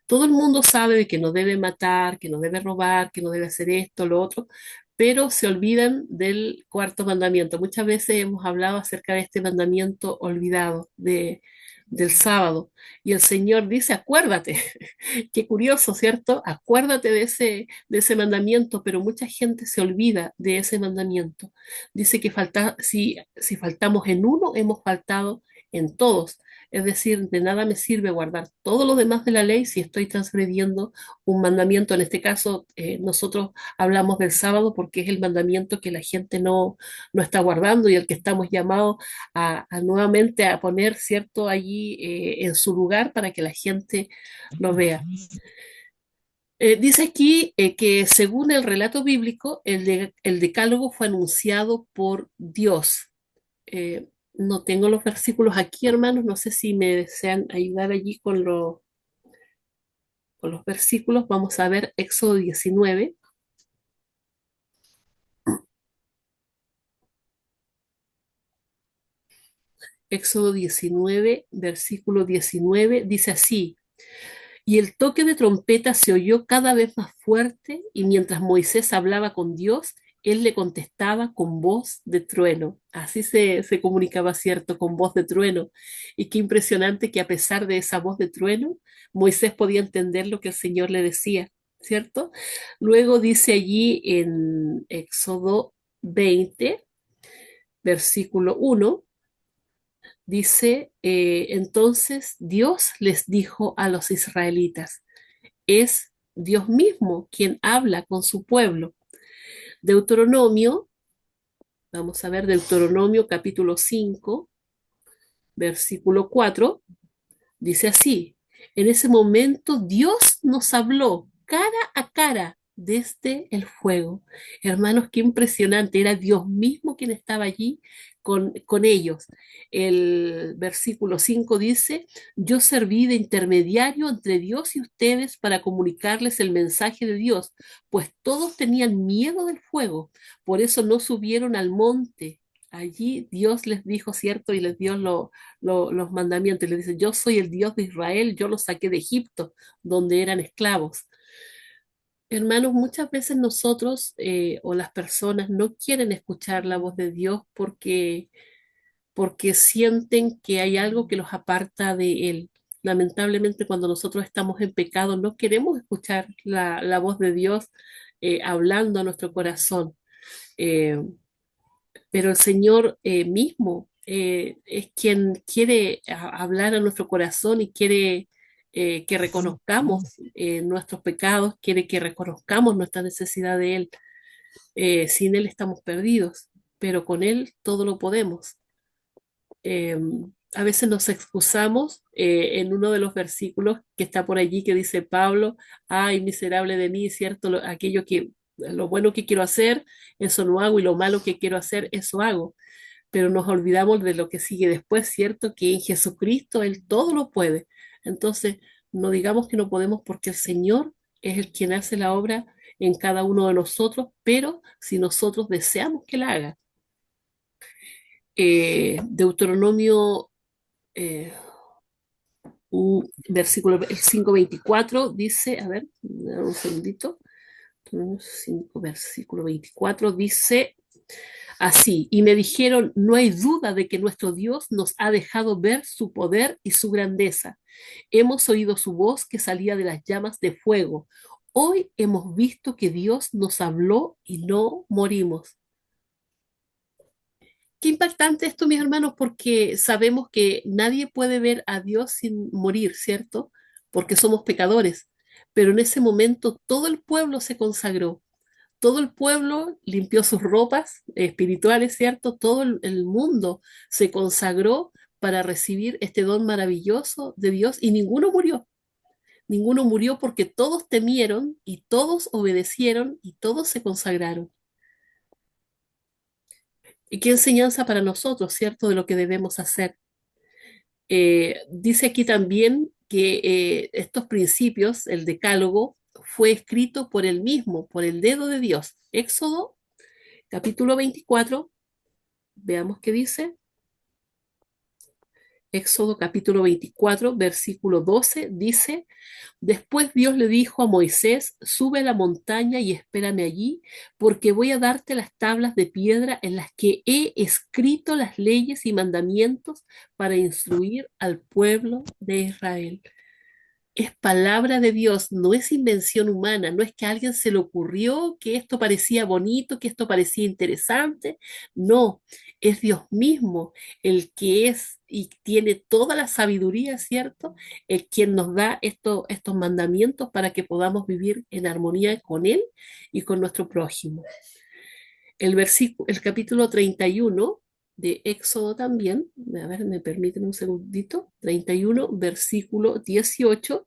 Speaker 3: Todo el mundo sabe de que no debe matar, que no debe robar, que no debe hacer esto, lo otro, pero se olvidan del cuarto mandamiento. Muchas veces hemos hablado acerca de este mandamiento olvidado del sábado. Y el Señor dice, acuérdate. Qué curioso, ¿cierto? Acuérdate de ese mandamiento, pero mucha gente se olvida de ese mandamiento. Dice que si faltamos en uno, hemos faltado en todos. Es decir, de nada me sirve guardar todo lo demás de la ley si estoy transgrediendo un mandamiento. En este caso, nosotros hablamos del sábado porque es el mandamiento que la gente no está guardando y el que estamos llamados nuevamente a poner, ¿cierto?, allí en su lugar para que la gente lo vea. Dice aquí que según el relato bíblico, el decálogo fue anunciado por Dios. No tengo los versículos aquí, hermanos, no sé si me desean ayudar allí con los versículos. Vamos a ver Éxodo 19. Éxodo 19, versículo 19, dice así: y el toque de trompeta se oyó cada vez más fuerte, y mientras Moisés hablaba con Dios, él le contestaba con voz de trueno. Así se comunicaba, ¿cierto? Con voz de trueno. Y qué impresionante que a pesar de esa voz de trueno, Moisés podía entender lo que el Señor le decía, ¿cierto? Luego dice allí en Éxodo 20, versículo 1. Dice, entonces Dios les dijo a los israelitas, es Dios mismo quien habla con su pueblo. Deuteronomio, vamos a ver Deuteronomio capítulo 5, versículo 4, dice así: en ese momento Dios nos habló cara a cara desde el fuego. Hermanos, qué impresionante, era Dios mismo quien estaba allí con ellos. El versículo 5 dice, yo serví de intermediario entre Dios y ustedes para comunicarles el mensaje de Dios, pues todos tenían miedo del fuego, por eso no subieron al monte. Allí Dios les dijo, ¿cierto? Y les dio los mandamientos. Les dice, yo soy el Dios de Israel, yo los saqué de Egipto, donde eran esclavos. Hermanos, muchas veces nosotros o las personas no quieren escuchar la voz de Dios porque sienten que hay algo que los aparta de Él. Lamentablemente, cuando nosotros estamos en pecado, no queremos escuchar la voz de Dios hablando a nuestro corazón. Eh, pero el Señor mismo es quien quiere hablar a nuestro corazón y quiere que reconozcamos nuestros pecados, quiere que reconozcamos nuestra necesidad de Él. Sin Él estamos perdidos, pero con Él todo lo podemos. Eh, a veces nos excusamos en uno de los versículos que está por allí que dice Pablo, ay, miserable de mí, ¿cierto? Lo bueno que quiero hacer, eso no hago, y lo malo que quiero hacer, eso hago. Pero nos olvidamos de lo que sigue después, ¿cierto? Que en Jesucristo Él todo lo puede. Entonces, no digamos que no podemos porque el Señor es el quien hace la obra en cada uno de nosotros, pero si nosotros deseamos que la haga. Deuteronomio eh, versículo el 5:24 dice, a ver, un segundito, 5, versículo 24 dice así, y me dijeron, no hay duda de que nuestro Dios nos ha dejado ver su poder y su grandeza. Hemos oído su voz que salía de las llamas de fuego. Hoy hemos visto que Dios nos habló y no morimos. Qué impactante esto, mis hermanos, porque sabemos que nadie puede ver a Dios sin morir, ¿cierto? Porque somos pecadores. Pero en ese momento todo el pueblo se consagró, todo el pueblo limpió sus ropas espirituales, ¿cierto? Todo el mundo se consagró para recibir este don maravilloso de Dios y ninguno murió. Ninguno murió porque todos temieron y todos obedecieron y todos se consagraron. ¿Y qué enseñanza para nosotros, cierto, de lo que debemos hacer? Dice aquí también que estos principios, el decálogo, fue escrito por él mismo, por el dedo de Dios. Éxodo, capítulo 24, veamos qué dice. Éxodo capítulo 24, versículo 12, dice, después Dios le dijo a Moisés, sube a la montaña y espérame allí, porque voy a darte las tablas de piedra en las que he escrito las leyes y mandamientos para instruir al pueblo de Israel. Es palabra de Dios, no es invención humana, no es que a alguien se le ocurrió que esto parecía bonito, que esto parecía interesante, no, es Dios mismo el que es y tiene toda la sabiduría, ¿cierto? El quien nos da estos mandamientos para que podamos vivir en armonía con Él y con nuestro prójimo. El capítulo 31 de Éxodo también, a ver, me permiten un segundito, 31, versículo 18.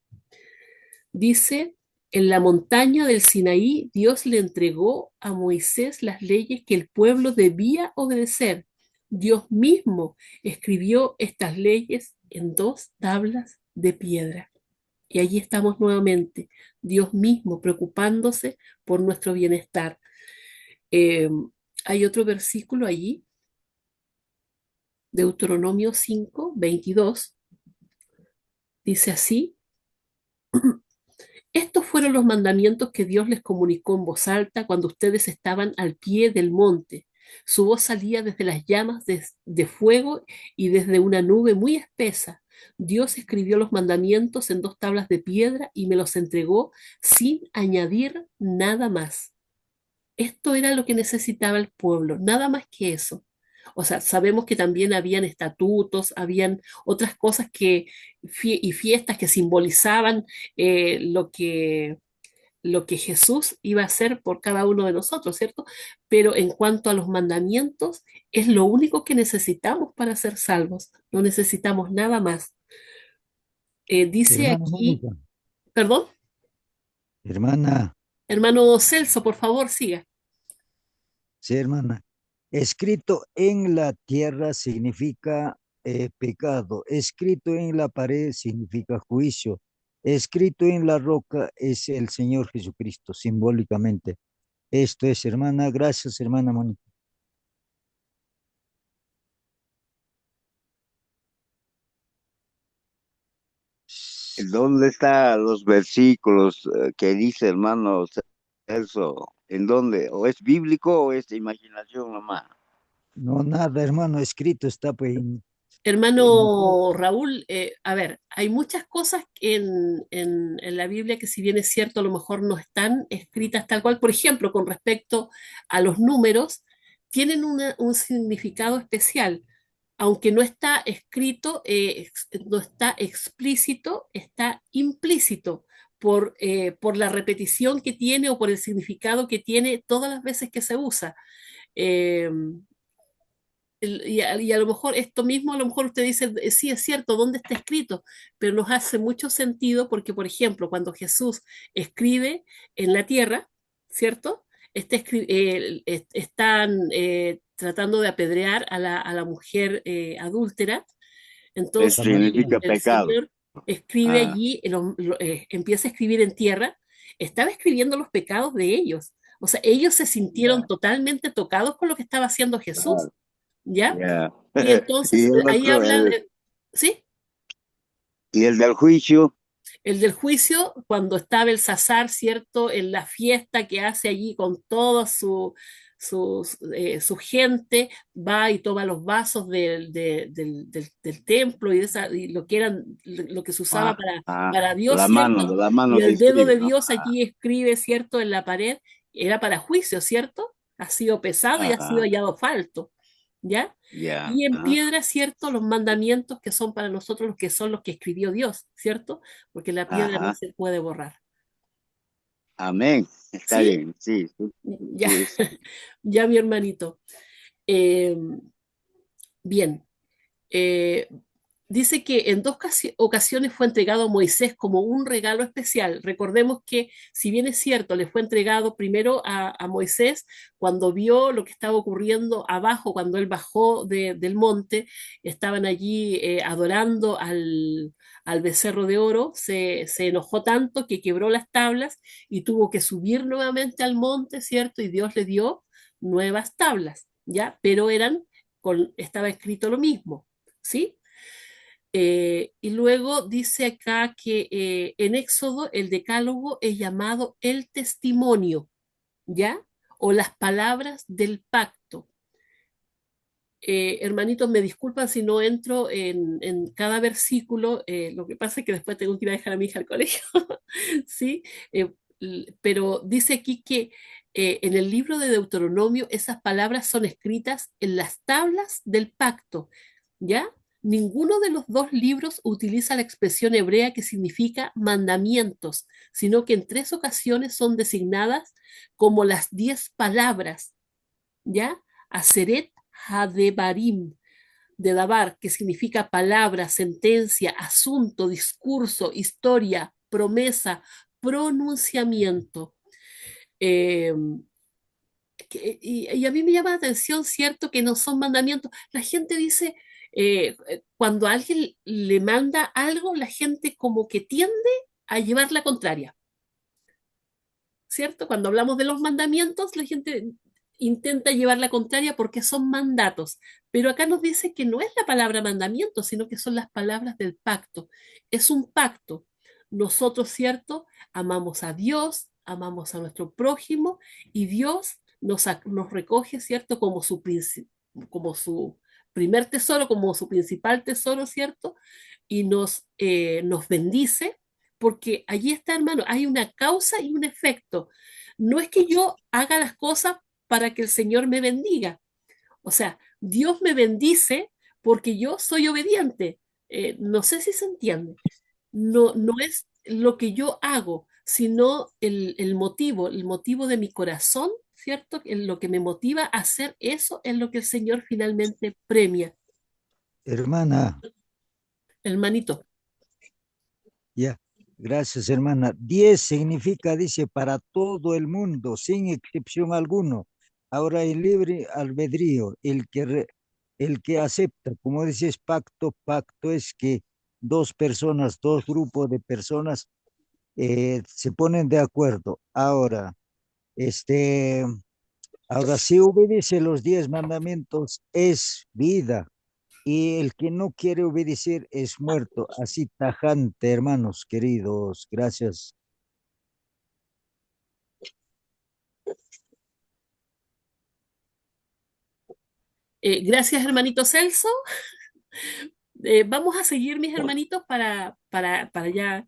Speaker 3: Dice, en la montaña del Sinaí, Dios le entregó a Moisés las leyes que el pueblo debía obedecer. Dios mismo escribió estas leyes en 2 tablas de piedra. Y allí estamos nuevamente, Dios mismo preocupándose por nuestro bienestar. Eh, Hay otro versículo allí, Deuteronomio 5:22, dice así, estos fueron los mandamientos que Dios les comunicó en voz alta cuando ustedes estaban al pie del monte. Su voz salía desde las llamas de fuego y desde una nube muy espesa. Dios escribió los mandamientos en 2 tablas de piedra y me los entregó sin añadir nada más. Esto era lo que necesitaba el pueblo, nada más que eso. O sea, sabemos que también habían estatutos, habían otras cosas y fiestas que simbolizaban eh, lo que, lo que Jesús iba a hacer por cada uno de nosotros, ¿cierto? Pero en cuanto a los mandamientos, es lo único que necesitamos para ser salvos. No necesitamos nada más. Dice
Speaker 2: Hermana
Speaker 3: aquí,
Speaker 2: Mónica,
Speaker 3: perdón,
Speaker 2: hermana,
Speaker 3: hermano Celso, por favor, siga.
Speaker 2: sí, hermana. Escrito en la tierra significa pecado. Escrito en la pared significa juicio. Escrito en la roca es el Señor Jesucristo, simbólicamente. Esto es, hermana. Gracias, hermana Mónica.
Speaker 6: ¿Dónde están los versículos que dice, hermano Celso? ¿En dónde? ¿O es bíblico o es de imaginación nomás?
Speaker 2: No, nada, hermano, escrito está pues
Speaker 3: Hermano Raúl, a ver, hay muchas cosas en la Biblia que si bien es cierto, a lo mejor no están escritas tal cual. Por ejemplo, con respecto a los números, tienen un significado especial. Aunque no está escrito, no está explícito, está implícito por la repetición que tiene o por el significado que tiene todas las veces que se usa. Eh, y a lo mejor esto mismo, a lo mejor usted dice, sí, es cierto, ¿dónde está escrito? Pero nos hace mucho sentido porque, por ejemplo, cuando Jesús escribe en la tierra, ¿cierto? Están tratando de apedrear a la mujer adúltera,
Speaker 6: Eso
Speaker 3: entonces
Speaker 6: significa
Speaker 3: el
Speaker 6: pecado.
Speaker 3: Señor escribe
Speaker 6: Ah,
Speaker 3: allí, empieza a escribir en tierra, estaba escribiendo los pecados de ellos. O sea, ellos se sintieron
Speaker 6: ya,
Speaker 3: totalmente tocados con lo que estaba haciendo Jesús.
Speaker 6: claro,
Speaker 3: ¿Ya?
Speaker 6: ya.
Speaker 3: Y
Speaker 6: Y
Speaker 3: entonces
Speaker 6: el
Speaker 3: ahí
Speaker 6: otro,
Speaker 3: hablan, ¿sí?
Speaker 6: y el del juicio,
Speaker 3: El del juicio, cuando está Belsasar, ¿cierto? En la fiesta que hace allí con toda su gente, va y toma los vasos del templo y lo que eran, lo que se usaba para Dios, ¿cierto?
Speaker 6: la mano
Speaker 3: Y
Speaker 6: que
Speaker 3: el dedo
Speaker 6: escribe,
Speaker 3: de
Speaker 6: ¿no?
Speaker 3: Dios allí escribe, ¿cierto? En la pared, era para juicio, ¿cierto? Ha sido pesado y ha sido
Speaker 6: Ah,
Speaker 3: hallado falto, ¿ya?
Speaker 6: ya.
Speaker 3: Y en piedra, ¿cierto? Los mandamientos que son para nosotros los que son los que escribió Dios, ¿cierto? Porque la piedra no
Speaker 6: Ajá.
Speaker 3: se puede borrar.
Speaker 6: Amén. Está
Speaker 3: ¿Sí?
Speaker 6: bien, sí, sí,
Speaker 3: Ya,
Speaker 6: sí,
Speaker 3: ya mi hermanito. Eh, bien, eh, dice que en dos ocasiones fue entregado a Moisés como un regalo especial. Recordemos que, si bien es cierto, le fue entregado primero a Moisés cuando vio lo que estaba ocurriendo abajo, cuando él bajó del monte, estaban allí adorando al becerro de oro, se enojó tanto que quebró las tablas y tuvo que subir nuevamente al monte, ¿cierto? Y Dios le dio nuevas tablas, ¿ya? Pero estaba escrito lo mismo, ¿sí? Y luego dice acá que en Éxodo el decálogo es llamado el testimonio, ¿ya? O las palabras del pacto. Hermanitos, me disculpan si no entro en cada versículo, lo que pasa es que después tengo que ir a dejar a mi hija al colegio, ¿sí? Pero dice aquí que en el libro de Deuteronomio esas palabras son escritas en las tablas del pacto, ¿ya? Ninguno de los dos libros utiliza la expresión hebrea que significa mandamientos, sino que en tres ocasiones son designadas como las 10 palabras, ¿ya? Aseret Hadebarim, de Dabar, que significa palabra, sentencia, asunto, discurso, historia, promesa, pronunciamiento. Eh, y a mí me llama la atención, cierto, que no son mandamientos. La gente dice, cuando alguien le manda algo, la gente como que tiende a llevar la contraria. ¿Cierto? Cuando hablamos de los mandamientos, la gente intenta llevar la contraria porque son mandatos, pero acá nos dice que no es la palabra mandamiento, sino que son las palabras del pacto. Es un pacto. Nosotros, ¿cierto? Amamos a Dios, amamos a nuestro prójimo y Dios nos recoge, ¿cierto? Como su primer tesoro, como su principal tesoro, ¿cierto? Y nos bendice porque allí está, hermano, hay una causa y un efecto. No es que yo haga las cosas para que el Señor me bendiga. O sea, Dios me bendice porque yo soy obediente. No sé si se entiende. No, no es lo que yo hago, sino el motivo de mi corazón, ¿cierto? Lo que me motiva a hacer eso es lo que el Señor finalmente premia.
Speaker 2: hermana.
Speaker 3: Hermanito,
Speaker 2: Ya, gracias, hermana. 10 significa, dice, para todo el mundo, sin excepción alguno. Ahora el libre albedrío, el que acepta, como dices, pacto, pacto es que dos personas, dos grupos de personas se ponen de acuerdo. Ahora si obedece los 10 mandamientos, es vida. y el que no quiere obedecer es muerto. Así tajante, hermanos queridos. Gracias.
Speaker 3: Gracias, hermanito Celso. Vamos a seguir, mis hermanitos, para ya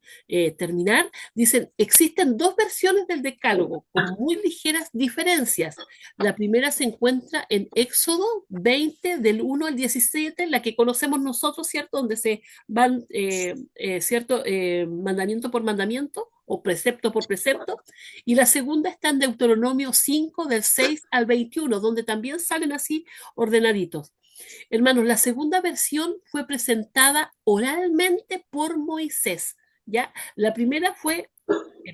Speaker 3: terminar. Dicen, existen dos versiones del Decálogo con muy ligeras diferencias. La primera se encuentra en Éxodo 20, del 1 al 17, la que conocemos nosotros, ¿cierto? Donde se van, ¿cierto? Mandamiento por mandamiento o precepto por precepto. Y la segunda está en Deuteronomio 5, del 6 al 21, donde también salen así ordenaditos. Hermanos, la segunda versión fue presentada oralmente por Moisés, ¿ya? La primera fue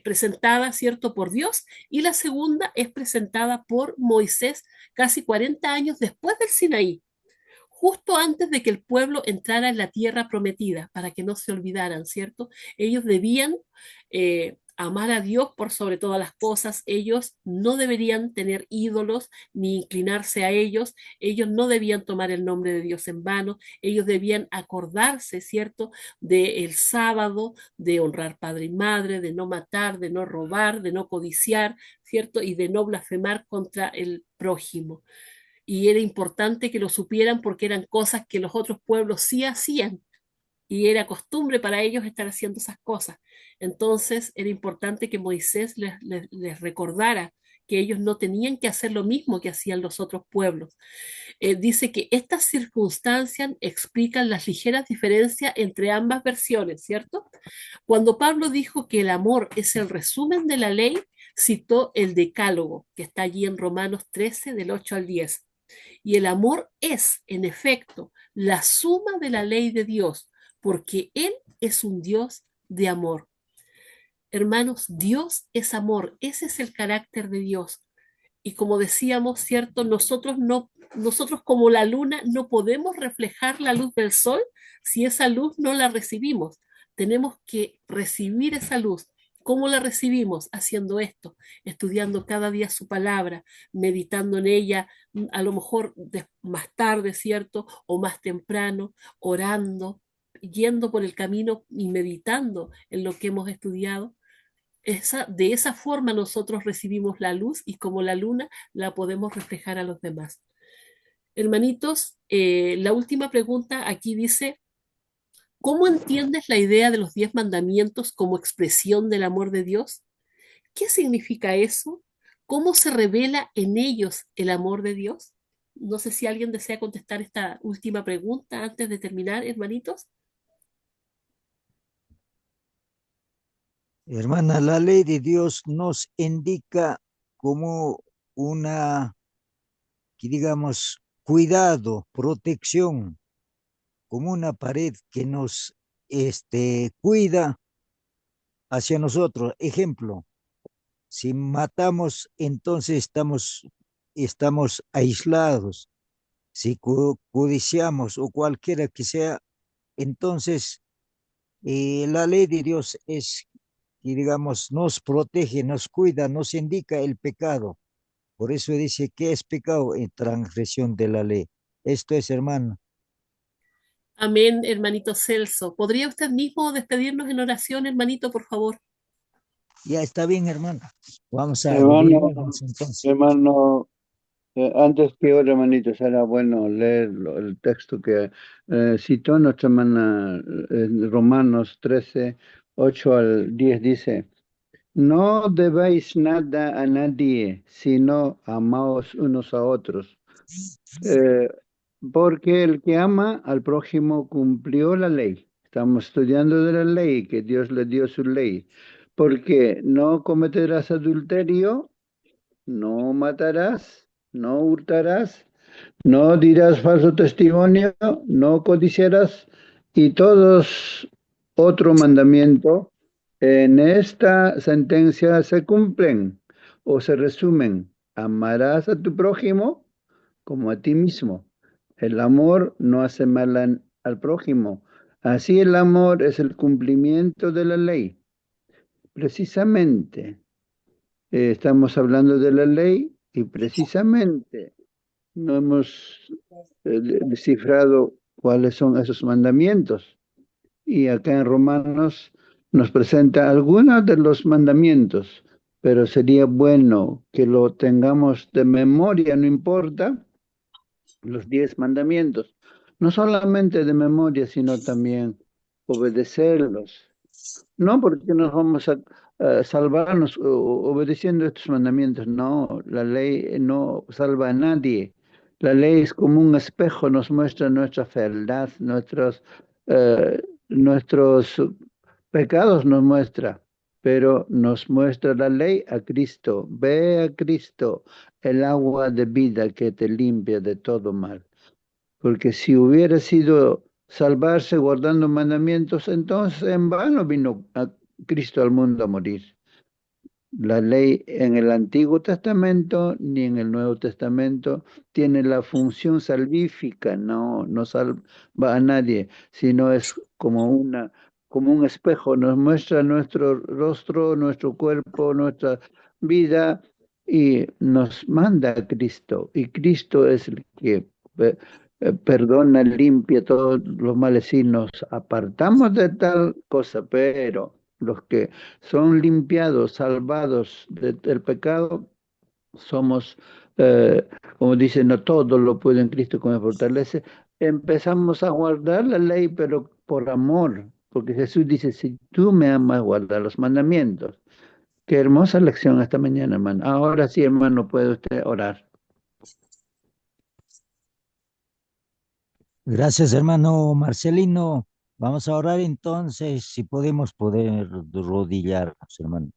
Speaker 3: presentada, ¿cierto?, por Dios, y la segunda es presentada por Moisés casi 40 años después del Sinaí, justo antes de que el pueblo entrara en la tierra prometida, para que no se olvidaran, ¿cierto? Ellos debían amar a Dios por sobre todas las cosas, ellos no deberían tener ídolos ni inclinarse a ellos no debían tomar el nombre de Dios en vano, ellos debían acordarse, ¿cierto?, del sábado, de honrar padre y madre, de no matar, de no robar, de no codiciar, ¿cierto? Y de no blasfemar contra el prójimo, y era importante que lo supieran porque eran cosas que los otros pueblos sí hacían y era costumbre para ellos estar haciendo esas cosas. Entonces era importante que Moisés les recordara que ellos no tenían que hacer lo mismo que hacían los otros pueblos. Dice que estas circunstancias explican las ligeras diferencias entre ambas versiones, ¿cierto? Cuando Pablo dijo que el amor es el resumen de la ley, citó el Decálogo, que está allí en Romanos 13, del 8 al 10. Y el amor es, en efecto, la suma de la ley de Dios, porque Él es un Dios de amor. Hermanos, Dios es amor, ese es el carácter de Dios. Y como decíamos, ¿cierto? Nosotros como la luna no podemos reflejar la luz del sol si esa luz no la recibimos. Tenemos que recibir esa luz. ¿Cómo la recibimos? Haciendo esto, estudiando cada día su palabra, meditando en ella, a lo mejor más tarde, ¿cierto? O más temprano, orando, yendo por el camino y meditando en lo que hemos estudiado. De esa forma nosotros recibimos la luz y como la luna la podemos reflejar a los demás. Hermanitos, la última pregunta aquí dice, ¿cómo entiendes la idea de los 10 mandamientos como expresión del amor de Dios? ¿Qué significa eso? ¿Cómo se revela en ellos el amor de Dios? No sé si alguien desea contestar esta última pregunta antes de terminar, hermanitos.
Speaker 2: Hermana, la ley de Dios nos indica como una, que digamos, cuidado, protección, como una pared que nos cuida hacia nosotros. Ejemplo, si matamos, entonces estamos aislados. Si codiciamos o cualquiera que sea, entonces la ley de Dios es que, digamos, nos protege, nos cuida, nos indica el pecado. Por eso dice que es pecado en transgresión de la ley. Esto es, hermano.
Speaker 3: Amén, hermanito Celso. ¿Podría usted mismo despedirnos en oración, hermanito, por favor?
Speaker 2: Ya está bien, hermano. Vamos a
Speaker 4: Hermano,
Speaker 2: arrodillarnos entonces.
Speaker 4: hermano, antes que ore, hermanito, será bueno leer el texto que citó nuestra hermana en Romanos 13, 8 al 10, dice, no debéis nada a nadie, sino amaos unos a otros. Eh, Porque el que ama al prójimo cumplió la ley. Estamos estudiando de la ley, que Dios le dio su ley. Porque no cometerás adulterio, no matarás, no hurtarás, no dirás falso testimonio, no codiciarás y todos otro mandamiento en esta sentencia se cumplen o se resumen. Amarás a tu prójimo como a ti mismo. El amor no hace mal al prójimo. Así el amor es el cumplimiento de la ley. Precisamente, estamos hablando de la ley y precisamente no hemos descifrado cuáles son esos mandamientos. Y acá en Romanos nos presenta algunos de los mandamientos, pero sería bueno que lo tengamos de memoria, no importa, los 10 mandamientos, no solamente de memoria, sino también obedecerlos. No porque nos vamos a salvarnos obedeciendo estos mandamientos, no, la ley no salva a nadie. La ley es como un espejo, nos muestra nuestra fealdad, nuestros pecados nos muestra, pero nos muestra la ley a Cristo. Ve a Cristo, el agua de vida que te limpia de todo mal. Porque si hubiera sido salvarse guardando mandamientos, entonces en vano vino a Cristo al mundo a morir. La ley en el Antiguo Testamento ni en el Nuevo Testamento tiene la función salvífica, no salva a nadie, sino es como un espejo, nos muestra nuestro rostro, nuestro cuerpo, nuestra vida y nos manda a Cristo. Y Cristo es el que perdona, limpia todos los males y nos apartamos de tal cosa, pero los que son limpiados, salvados del pecado, somos, como dice, no todo lo puedo en Cristo que me fortalece. Empezamos a guardar la ley, pero por amor, porque Jesús dice, si tú me amas, guarda los mandamientos. Qué hermosa lección esta mañana, hermano. Ahora sí, hermano, puede usted orar.
Speaker 2: Gracias, hermano Marcelino. Vamos a orar entonces, si podemos poder rodillarnos, hermano.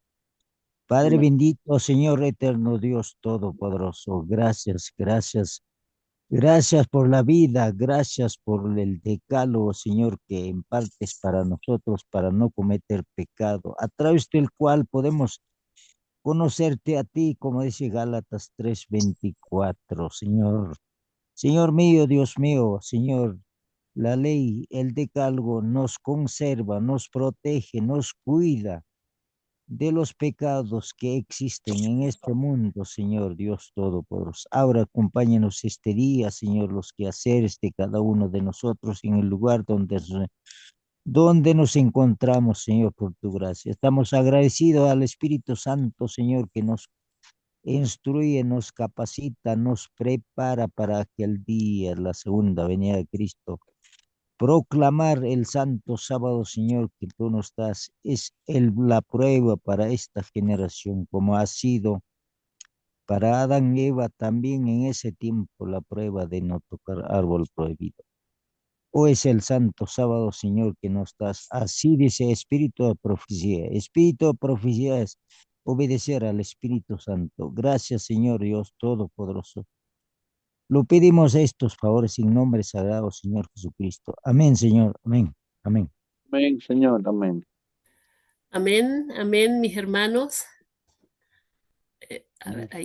Speaker 2: Padre
Speaker 4: Amén.
Speaker 2: bendito, Señor eterno, Dios todopoderoso, gracias, gracias, gracias por la vida, gracias por el decálogo, Señor, que impartes para nosotros, para no cometer pecado, a través del cual podemos conocerte a ti, como dice Gálatas 3:24, Señor. Señor mío, Dios mío, Señor, la ley, el decálogo nos conserva, nos protege, nos cuida de los pecados que existen en este mundo, Señor Dios Todopoderoso. Ahora acompáñanos este día, Señor, los quehaceres de cada uno de nosotros en el lugar donde nos encontramos, Señor, por tu gracia. Estamos agradecidos al Espíritu Santo, Señor, que nos instruye, nos capacita, nos prepara para aquel día, la segunda venida de Cristo. Proclamar el santo sábado, Señor, que tú nos das, es la prueba para esta generación, como ha sido para Adán y Eva también en ese tiempo la prueba de no tocar árbol prohibido. O es el santo sábado, Señor, que nos das. Así dice Espíritu de profecía. Espíritu de profecía es obedecer al Espíritu Santo. Gracias, Señor Dios Todopoderoso. Lo pedimos estos favores en nombre sagrado, Señor Jesucristo. Amén, Señor. Amén. Amén.
Speaker 4: Amén, Señor, amén.
Speaker 3: Amén, amén, mis hermanos. A ver, ahí